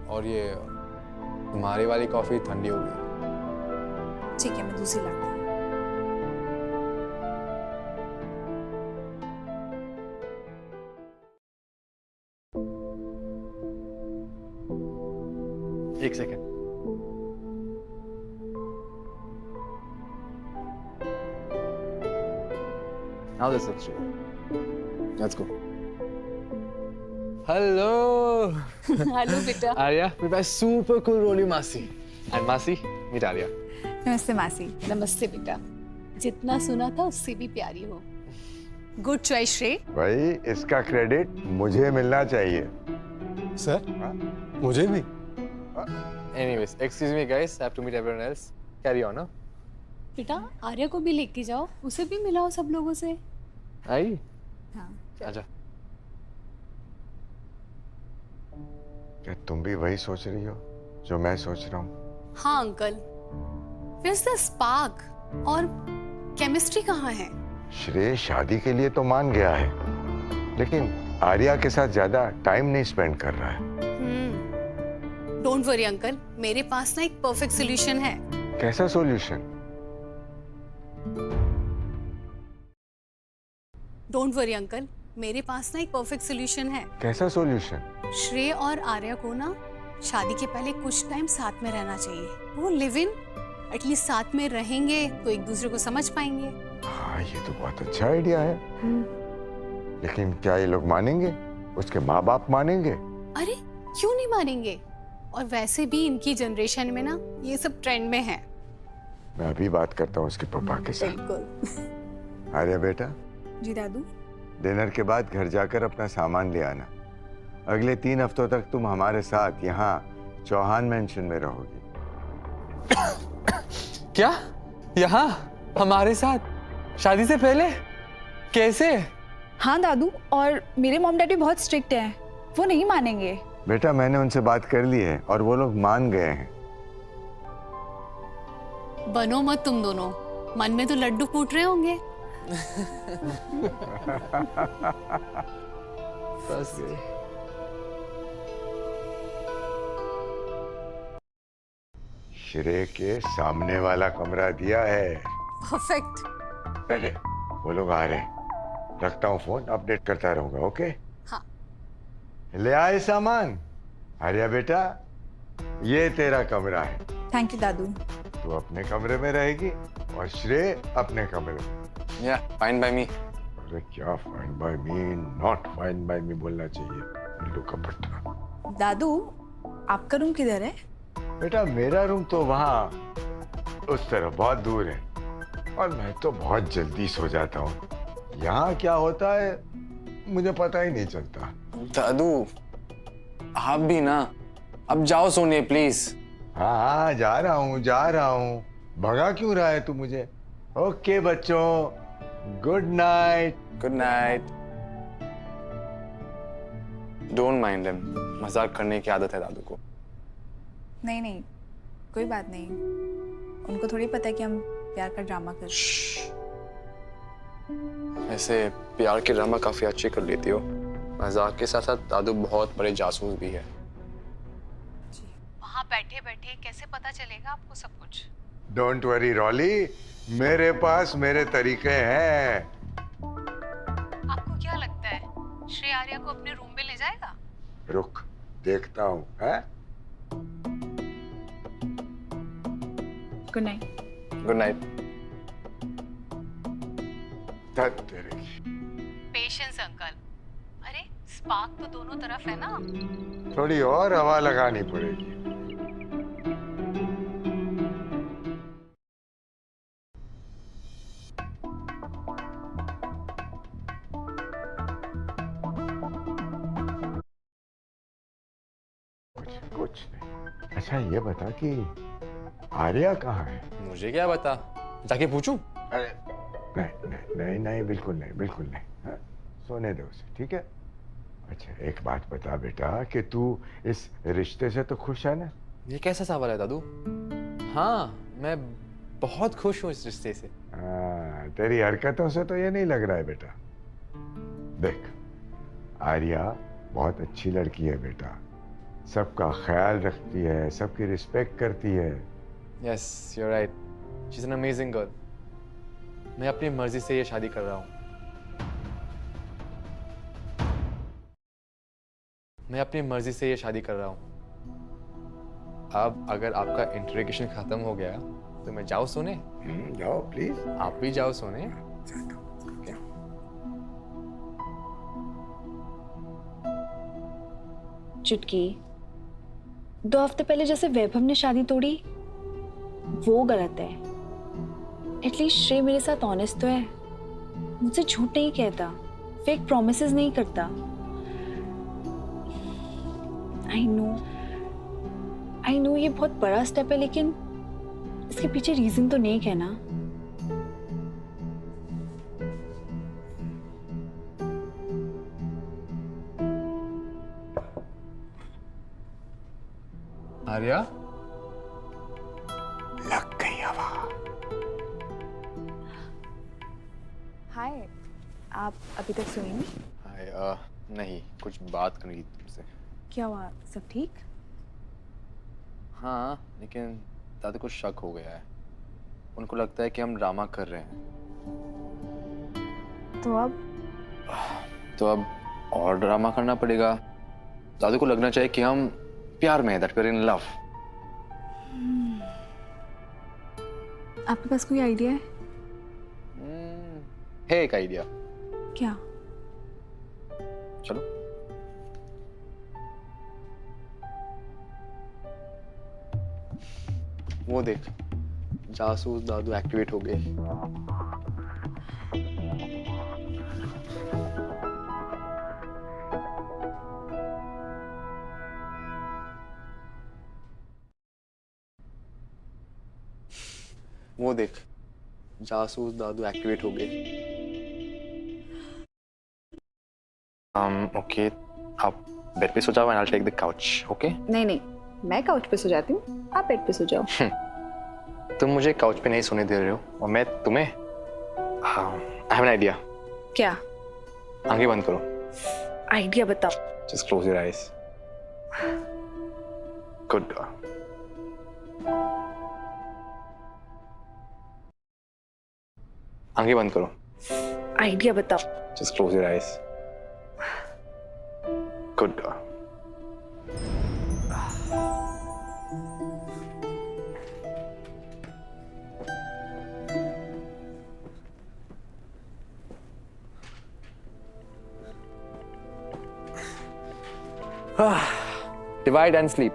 और ये तुम्हारी वाली कॉफी ठंडी हो गई. ठीक है, मैं दूसरी लाती हूँ. एक second. Now this looks real. Let's go. Hello. Hello बेटा. Arya, meet my super cool Rolly Masi. And Masi, meet Arya. नमस्ते मासी. नमस्ते बेटा, जितना सुना था उससे भी प्यारी हो. गुड चॉइस श्रेय. भाई इसका क्रेडिट मुझे मिलना चाहिए. सर मुझे भी. Anyways, excuse me guys, I have to meet everyone else. Carry on ना। बेटा आर्या को भी लेके जाओ, उसे भी मिलाओ सब लोगों से। आई हाँ आजा। क्या तुम भी वही सोच रही हो जो मैं सोच रहा हूँ? हाँ अंकल, Where's the spark? और केमिस्ट्री कहाँ है? श्रेय शादी के लिए तो मान गया है, लेकिन आर्या के साथ ज्यादा टाइम नहीं स्पेंड कर रहा है। डोंट वरी अंकल, मेरे पास ना एक परफेक्ट सोल्यूशन है। कैसा सॉल्यूशन? डोंट वरी अंकल, मेरे पास ना एक परफेक्ट सोल्यूशन है। कैसा सॉल्यूशन? श्रेय और आर्या को ना शादी के पहले कुछ टाइम साथ में रहना चाहिए। वो लिव इन एटलीस्ट साथ में रहेंगे तो एक दूसरे को समझ पाएंगे। हाँ, ये तो बहुत अच्छा आइडिया है। लेकिन क्या ये लोग मानेंगे? उसके माँ बाप मानेंगे? अरे क्यों नहीं मानेंगे? और वैसे भी इनकी जनरेशन में ना ये सब ट्रेंड में है। मैं अभी बात करता हूँ उसके पापा के साथ। बिल्कुल। आर्या बेटा, जी दादू। डिनर के बाद घर जाकर अपना सामान ले आना। अगले 3 हफ्तों तक तुम हमारे साथ यहाँ चौहान मेंशन में रहोगी। क्या? यहाँ हमारे साथ? शादी से पहले? कैसे? हाँ दादू, और मेरे मॉम डैडी बहुत स्ट्रिक्ट हैं, वो नहीं मानेंगे। बेटा मैंने उनसे बात कर ली है और वो लोग मान गए हैं। बनो मत तुम दोनों, मन में तो लड्डू फूट रहे होंगे। बस श्रेय के सामने वाला कमरा दिया है। परफेक्ट। पहले वो लोग आ रहे हैं, रखता हूँ फोन, अपडेट करता रहूंगा। ओके? हाँ। ले आए सामान। आर्या बेटा, ये तेरा कमरा है। थैंक यू दादू। तू अपने कमरे में रहेगी और श्रेय अपने कमरे में। या फाइन बाय मी। अरे क्या fine by me, not fine by me बोलना चाहिए। उल्लू का पट्टा। दादू, आपका रूम किधर है? बेटा मेरा रूम तो वहाँ उस तरफ बहुत दूर है, और मैं तो बहुत जल्दी सो जाता हूँ। यहाँ क्या होता है मुझे पता ही नहीं चलता। दादू आप भी ना, अब जाओ सोने प्लीज। हाँ हाँ, जा रहा हूँ। भगा क्यों रहा है तू मुझे? ओके बच्चों, good night. Good night. Don't mind him, मजाक करने की आदत है दादू को। नहीं नहीं, कोई बात नहीं, उनको थोड़ी पता है कि हम प्यार का ड्रामा कर। ऐसे प्यार की ड्रामा काफी अच्छी कर लेती हो। मजाक के साथ साथ दादू बहुत बड़े जासूस भी है। वहाँ बैठे बैठे कैसे पता चलेगा आपको सब कुछ? डोंट वरी रॉली, मेरे पास मेरे तरीके हैं। आपको क्या लगता है श्रेय आर्या को अपने रूम में ले जाएगा? रुक, देखता हूँ। है? Good night. Good night. Patience uncle. अरे स्पार्क तो दोनों तरफ है ना। थोड़ी और हवा लगानी पड़ेगी। कुछ नहीं। अच्छा ये बता कि आर्या कहाँ है? मुझे क्या बता, जाके पूछूं? अरे नहीं, बिल्कुल नहीं। हाँ? सोने दो उसे, ठीक है? अच्छा एक बात बता बेटा कि तू इस रिश्ते से तो खुश है ना? ये कैसा सवाल है दादू? हाँ, मैं बहुत खुश हूँ इस रिश्ते से। हाँ, तेरी हरकतों से तो ये नहीं लग रहा है बेटा। देख, आर्या बहुत अच्छी लड़की है बेटा, सबका ख्याल रखती है, सबकी रिस्पेक्ट करती है। Yes, you're right. She's an amazing girl. मैं अपनी मर्जी से ये शादी कर रहा हूँ। अब अगर आपका इंटरोगेशन खत्म हो गया तो मैं जाऊँ सोने? जाओ प्लीज। आप भी जाओ सोने। चुटकी, 2 हफ्ते पहले जैसे वैभव ने शादी तोड़ी, वो गलत है। एटलीस्ट श्रेय मेरे साथ ऑनेस्ट तो है, मुझसे झूठ नहीं कहता, फेक प्रॉमिसेस नहीं करता। आई नो ये बहुत बड़ा स्टेप है, लेकिन इसके पीछे रीजन तो नेक है ना? आर्या, लग गई हवा। हाय, आप अभी तक सोए नहीं? हाय, नहीं, कुछ बात करनी थी तुमसे। क्या हुआ, सब ठीक? हाँ, लेकिन दादा को शक हो गया है। उनको लगता है कि हम ड्रामा कर रहे हैं। तो अब और ड्रामा करना पड़ेगा। दादा को लगना चाहिए कि हम प्यार में हैं, that we are in love. आपके पास कोई आइडिया है? है एक आइडिया। क्या? चलो। वो देख, जासूस दादू एक्टिवेट हो गए। वो देख, जासूस दादू एक्टिवेट हो गए। ओके, आप बेड पे सो जाओ and I will take the couch, okay? नहीं नहीं, मैं काउच पे सो जाती हूँ, आप बेड पे सो जाओ। तुम मुझे काउच पे नहीं सोने दे रहे हो और मैं तुम्हें। I have an idea. क्या आंखें बंद करो। आइडिया बताओ? Just close your eyes. Good girl. आंखें बंद करो। आइडिया बताओ? Just close your eyes. Good girl. Divide and sleep.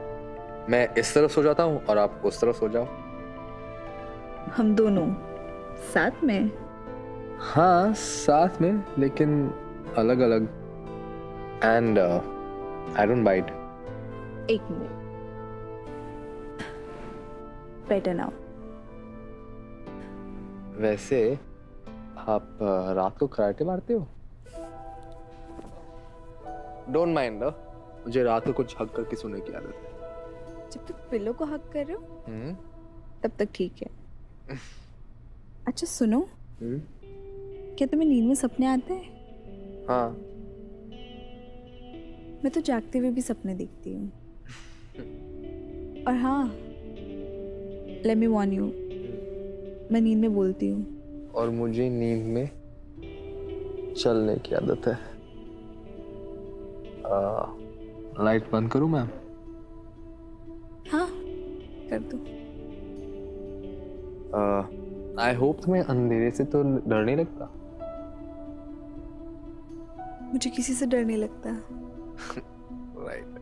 मैं इस तरफ सो जाता हूँ और आप उस तरफ सो जाओ। हम दोनों साथ में? हाँ, साथ में, लेकिन अलग अलग। And I don't bite. एक मिनट, बेटर नाउ। वैसे आप रात को कराटे मारते हो? डोंट माइंड, मुझे रात को कुछ हक करके सोने की आदत है। जब तक पिलो को हक कर रहे हो तब तक ठीक है। अच्छा सुनो, क्या तुम्हें नींद में सपने आते हैं? हाँ। मैं तो जागते हुए भी सपने देखती हूँ। और हाँ, लेट मी वार्न यू, मैं नींद में बोलती हूँ। और मुझे नींद में चलने की आदत है। लाइट बंद करूं मैम? हाँ, कर दो। आई होप तुम्हें अंधेरे से तो डर नहीं लगता? मुझे किसी से डर नहीं लगता। राइट।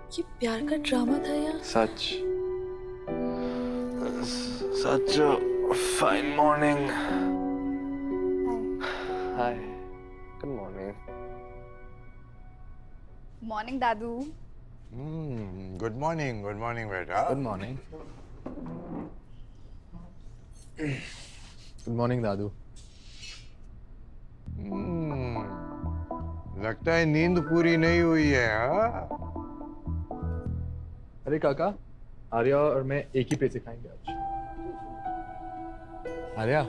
ये प्यार का ड्रामा था यार। सच फाइन मॉर्निंग। हाय, गुड मॉर्निंग। मॉर्निंग दादू। गुड मॉर्निंग बेटा। Good morning. गुड मॉर्निंग दादू। लगता है नींद पूरी नहीं हुई है। हाँ? अरे काका, आर्या और मैं एक ही प्लेट से खाएंगे आज। आर्या,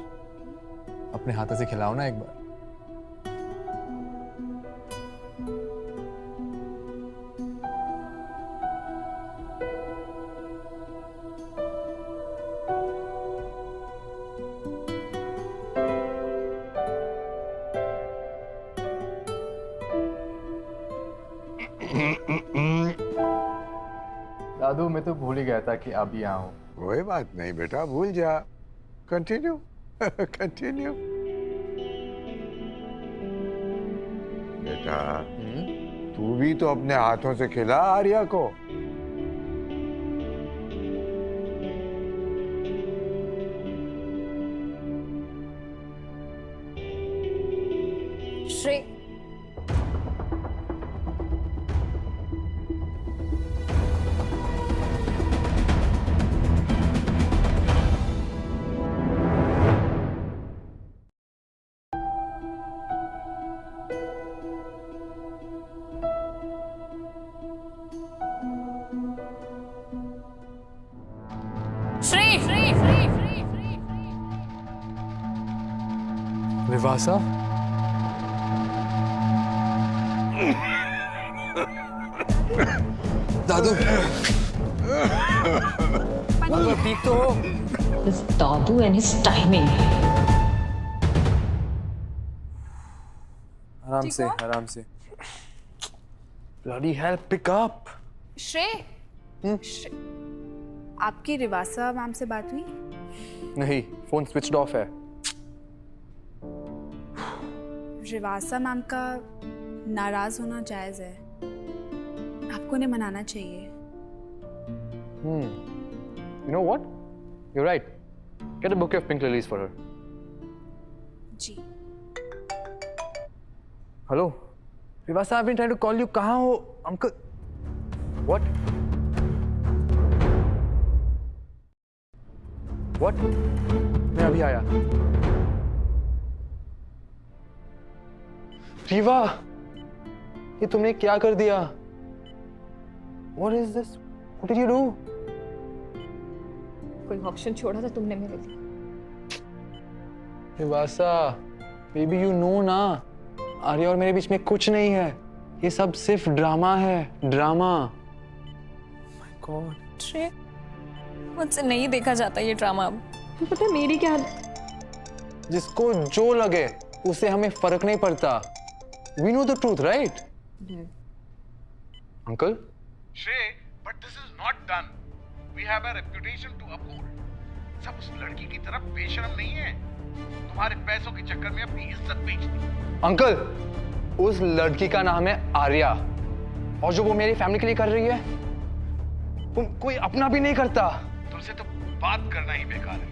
अपने हाथों से खिलाओ ना एक बार। दादू, मैं तो भूल ही गया था कि आप यहाँ हो। कोई बात नहीं बेटा, भूल जा। Continue continue. बेटा तू भी तो अपने हाथों से खिला आर्या को। श्रेय, विवासा, दादू ठीक तो हो? This Dadu and his timing. आराम से, आराम से। Bloody hell, pick up. श्रेय, आपकी रिवासा मैम से बात हुई? नहीं, फोन स्विच्ड ऑफ है। रिवासा मैम का नाराज होना जायज है, आपको उन्हें मनाना चाहिए। You know what? You're right. Get a bouquet of pink lilies for her. Ji. Hello, Vivasa, I've been trying to call you. कहाँ हो, uncle? What? What? मैं अभी आया। रीवा, ये तुमने क्या कर दिया? What is this? What did you do? कोई ऑप्शन छोड़ा था तुमने मेरे लिए? विवासा, बेबी यू नो ना, आर्या और मेरे बीच में कुछ नहीं है। ये सब सिर्फ ड्रामा है, ड्रामा। My God. श्रेय, मुझसे नहीं देखा जाता ये ड्रामा अब। पता है मेरी क्या? जिसको जो लगे उससे हमें फर्क नहीं पड़ता। We know the truth, right? Uncle? Shrey, but this is not done. We have a reputation to uphold. सब उस लड़की की तरफ बेशरम नहीं है। तुम्हारे पैसों के चक्कर में अपनी इज्जत बेच दी। अंकल, उस लड़की का नाम है आर्या, और जो वो मेरी फैमिली के लिए कर रही है, वो कोई अपना भी नहीं करता। तुमसे तो बात करना ही बेकार है।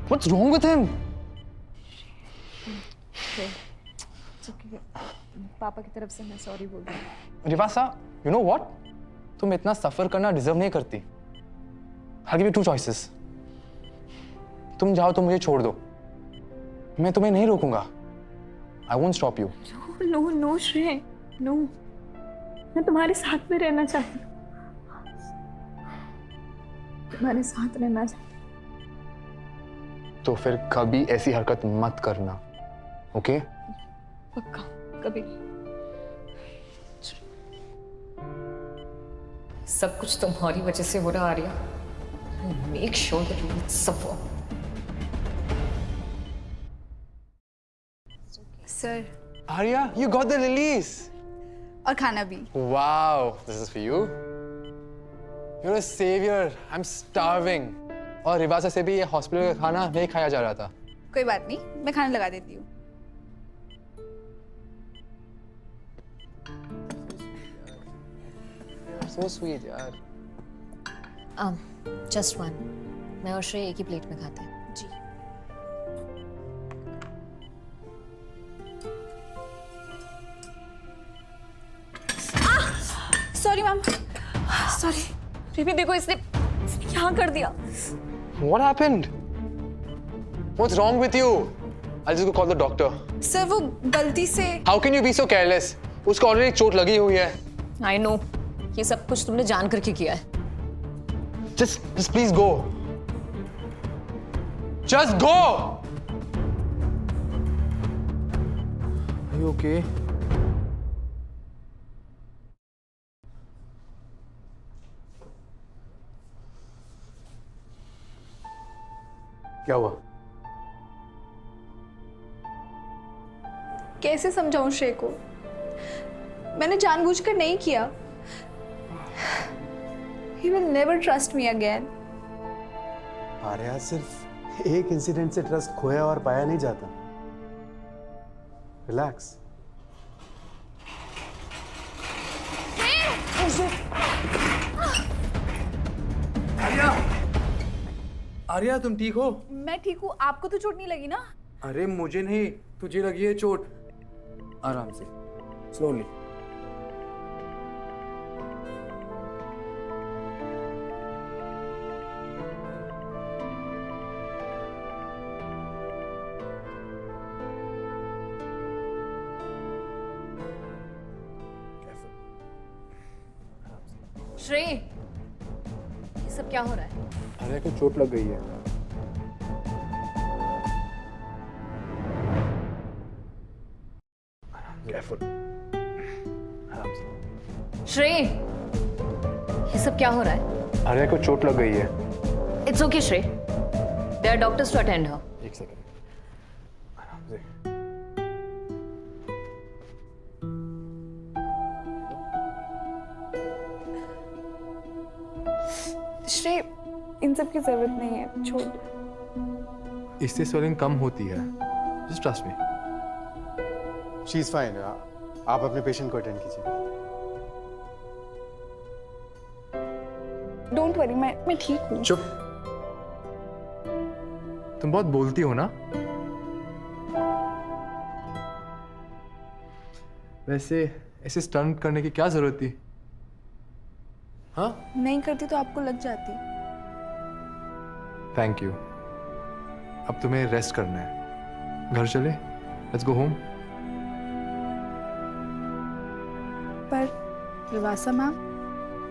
What's wrong with him? पापा की तरफ से मैं सॉरी बोल रही हूँ। रिवासा, you know what? तुम इतना सफर करना डिजर्व नहीं करती। I'll give you two choices. तुम जाओ तो मुझे छोड़ दो, मैं तुम्हें नहीं रोकूंगा। I won't stop you. No no Shrey, no, मैं तुम्हारे साथ में रहना चाहती हूँ। तुम्हारे साथ रहना चाहती हूँ। तो फिर कभी ऐसी हरकत मत करना, ओके? पक्का, कभी। सब कुछ तुम्हारी वजह से हो रहा Arya. Make sure that you suffer. Sir, Arya, you got the lilies. और खाना भी। Wow, this is for you. You're a savior. I'm starving. और रिवासा से भी ये हॉस्पिटल का खाना नहीं खाया जा रहा था। कोई बात नहीं, मैं खाना लगा देती हूँ। So sweet, यार। Just one. मैं और श्रेय एक ही प्लेट में खाते हैं। जी। Sorry ma'am, sorry. बेबी देखो, इसने क्या कर दिया? What happened? What's wrong with you? I'll just go call the doctor. Sir वो गलती से। How can you be so careless? उसको ऑलरेडी चोट लगी हुई है। I know. ये सब कुछ तुमने जान करके किया है। Just please go. Just go. Are you okay? क्या हुआ? कैसे समझाऊं श्रेय को? मैंने जानबूझकर नहीं किया। He will never trust me again. Arya सिर्फ एक इंसिडेंट से ट्रस्ट खोया और पाया नहीं जाता। रिलैक्स। आर्या तुम ठीक हो? मैं ठीक हूँ, आपको तो चोट नहीं लगी ना? अरे मुझे नहीं, तुझे लगी है चोट। आराम से, स्लोली। श्रेय, ये सब क्या हो रहा है? आर्या को चोट लग गई है। केयरफुल, आराम से। श्रेय, ये सब क्या हो रहा है? आर्या को चोट लग गई है। It's okay Shrey, there are doctors to attend her. एक सेकंड, आराम से। श्रेय, इन सब की जरूरत नहीं है, छोड़ दो। इससे स्वेलिंग कम होती है, just trust me. She is fine. आप अपने पेशेंट को अटेंड कीजिए। डोंट वरी, मैं ठीक हूँ। चुप। तुम बहुत बोलती हो ना? वैसे ऐसे स्टंट करने की क्या जरूरत थी? हाँ? नहीं करती तो आपको लग जाती। Thank you. अब तुम्हें रेस्ट करना है। घर चले? Let's go home. पर रिवासा मैम?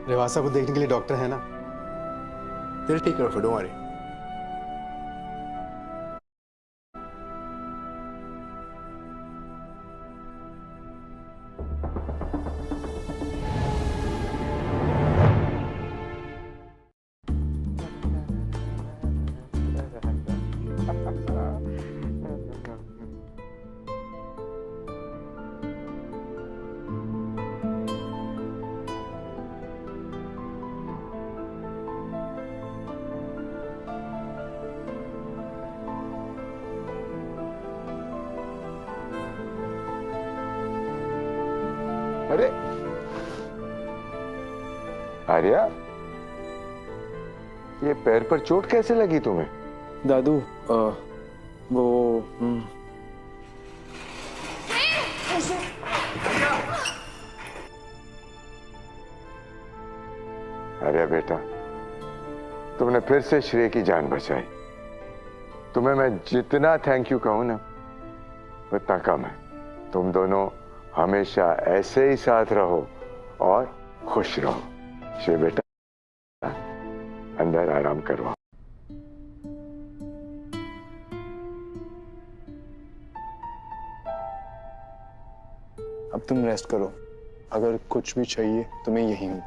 रेवासा को देखने के लिए डॉक्टर है ना। They'll take care of it, don't worry. अरे आर्या, ये पैर पर चोट कैसे लगी तुम्हें? दादू, वो आर्या बेटा, तुमने फिर से श्रेय की जान बचाई। तुम्हें मैं जितना थैंक यू कहूं ना, उतना कम है। तुम दोनों हमेशा ऐसे ही साथ रहो और खुश रहो। श्रेय बेटा, अंदर आराम करवाओ। अब तुम रेस्ट करो। अगर कुछ भी चाहिए तो मैं यही हूँ।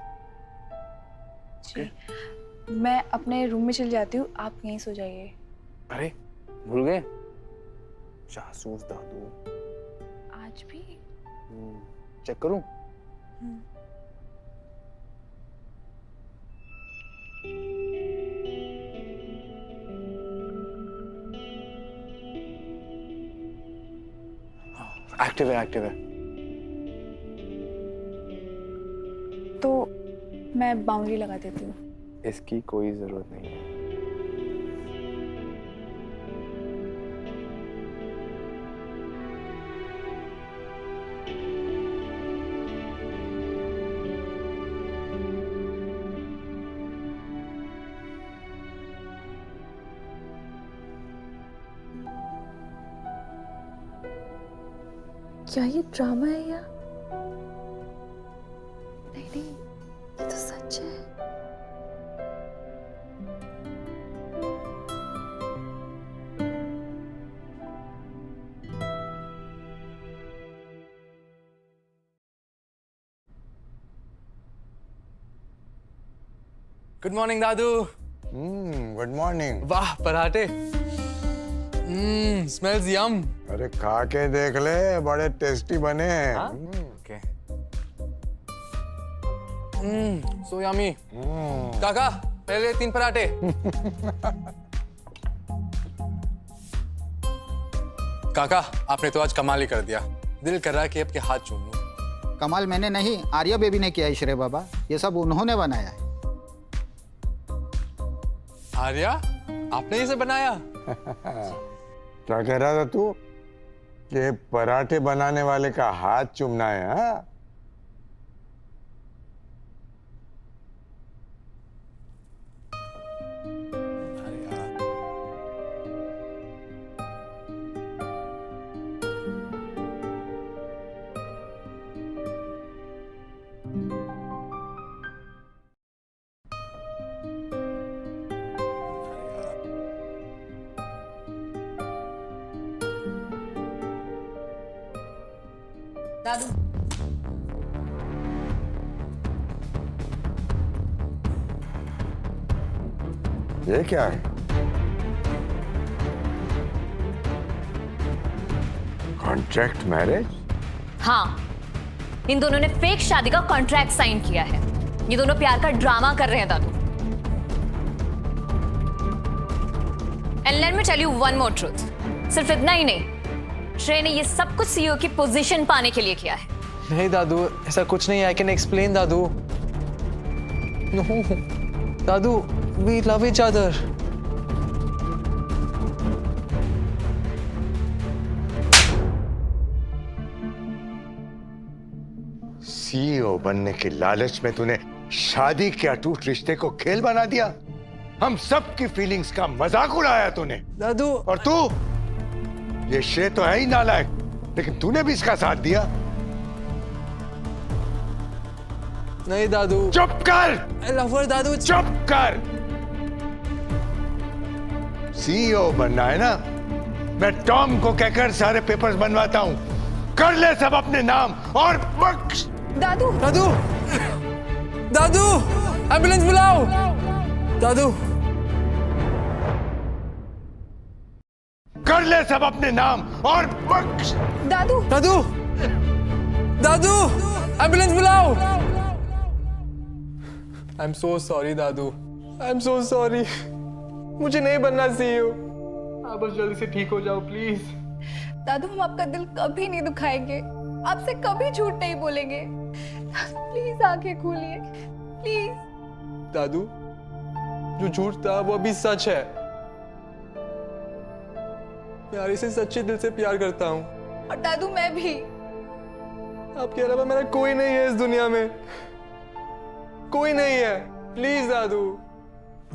मैं अपने रूम में चली जाती हूँ, आप यहीं सो जाइए। अरे भूल गए? जासूस दादू। आज भी? चेक करूं? एक्टिव है, एक्टिव है। तो मैं बाउंड्री लगा देती हूँ। इसकी कोई जरूरत नहीं है। क्या ये ड्रामा है या नहीं? नहीं, ये तो सच है। गुड मॉर्निंग दादू। Good morning. वाह पराठे। Smells yum. अरे खा के देख ले, बड़े टेस्टी बने हैं। ओके। So yummy. काका, पहले 3 पराठे। काका आपने तो आज कमाल ही कर दिया, दिल कर रहा है कि आपके हाथ चूम लूं। कमाल मैंने नहीं, आर्या बेबी ने किया है श्रेय बाबा, ये सब उन्होंने बनाया है। आर्या, आपने इसे बनाया? क्या कह रहा था तू कि पराठे बनाने वाले का हाथ चूमना है? हाँ, दादू, ये क्या है? Contract marriage? हाँ, इन दोनों ने फेक शादी का कॉन्ट्रैक्ट साइन किया है। ये दोनों प्यार का ड्रामा कर रहे हैं दादू। And let me tell you one more truth, सिर्फ इतना ही नहीं, श्रेय ने ये सब कुछ सीईओ की पोजीशन पाने के लिए किया है। नहीं दादू, ऐसा कुछ नहीं है। आई कैन एक्सप्लेन दादू। नो दादू, we love each other. CEO बनने के लालच में तूने शादी के अटूट रिश्ते को खेल बना दिया। हम सब की फीलिंग्स का मजाक उड़ाया तूने। दादू, और तू, ये श्रेय तो है ही नालायक, लेकिन तूने भी इसका साथ दिया। नहीं दादू। चुप कर। आई लव हर दादू। चुप कर। सीईओ बनना है ना, मैं टॉम को कहकर सारे पेपर्स बनवाता हूं। कर ले सब अपने नाम और बख्श। दादू, दादू, दादू, एम्बुलेंस बुलाओ। दादू, कर ले सब अपने नाम और बख्श। दादू, दादू, दादू, एम्बुलेंस बुलाओ। I am so sorry Dadu, I am so sorry. मुझे नहीं बनना सीईओ। आप बस जल्दी से ठीक हो जाओ प्लीज। दादू, हम आपका दिल कभी नहीं दुखाएंगे, आपसे कभी झूठ नहीं बोलेंगे। दादू प्लीज आंखें खोलिए, प्लीज। दादू, जो झूठ था वो अभी सच है। मैं आर्या से सच्चे दिल से प्यार करता हूँ। और दादू मैं भी। आपके अलावा मेरा कोई नहीं है इस दुनिया में, कोई नहीं है। प्लीज दादू।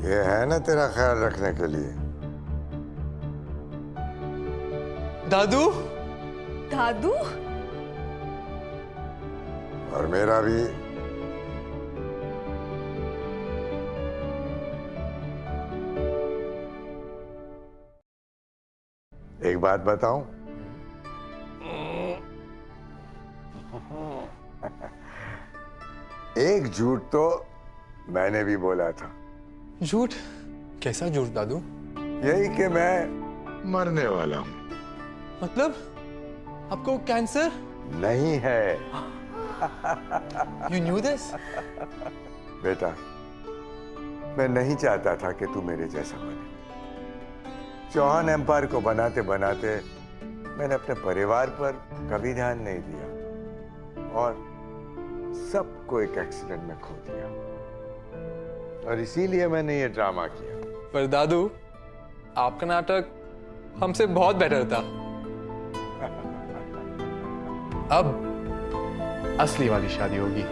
ये है ना तेरा ख्याल रखने के लिए। दादू, दादू, और मेरा भी। एक बात बताऊं? एक झूठ तो मैंने भी बोला था। झूठ? कैसा झूठ दादू? यही कि मैं मरने वाला हूं। मतलब आपको कैंसर नहीं है। You knew this? बेटा, मैं नहीं चाहता था कि तू मेरे जैसा बने। चौहान एम्पायर को बनाते बनाते मैंने अपने परिवार पर कभी ध्यान नहीं दिया और सबको एक एक्सीडेंट में खो दिया, और इसीलिए मैंने ये ड्रामा किया। पर दादू, आपका नाटक हमसे बहुत बेटर था। अब असली वाली शादी होगी।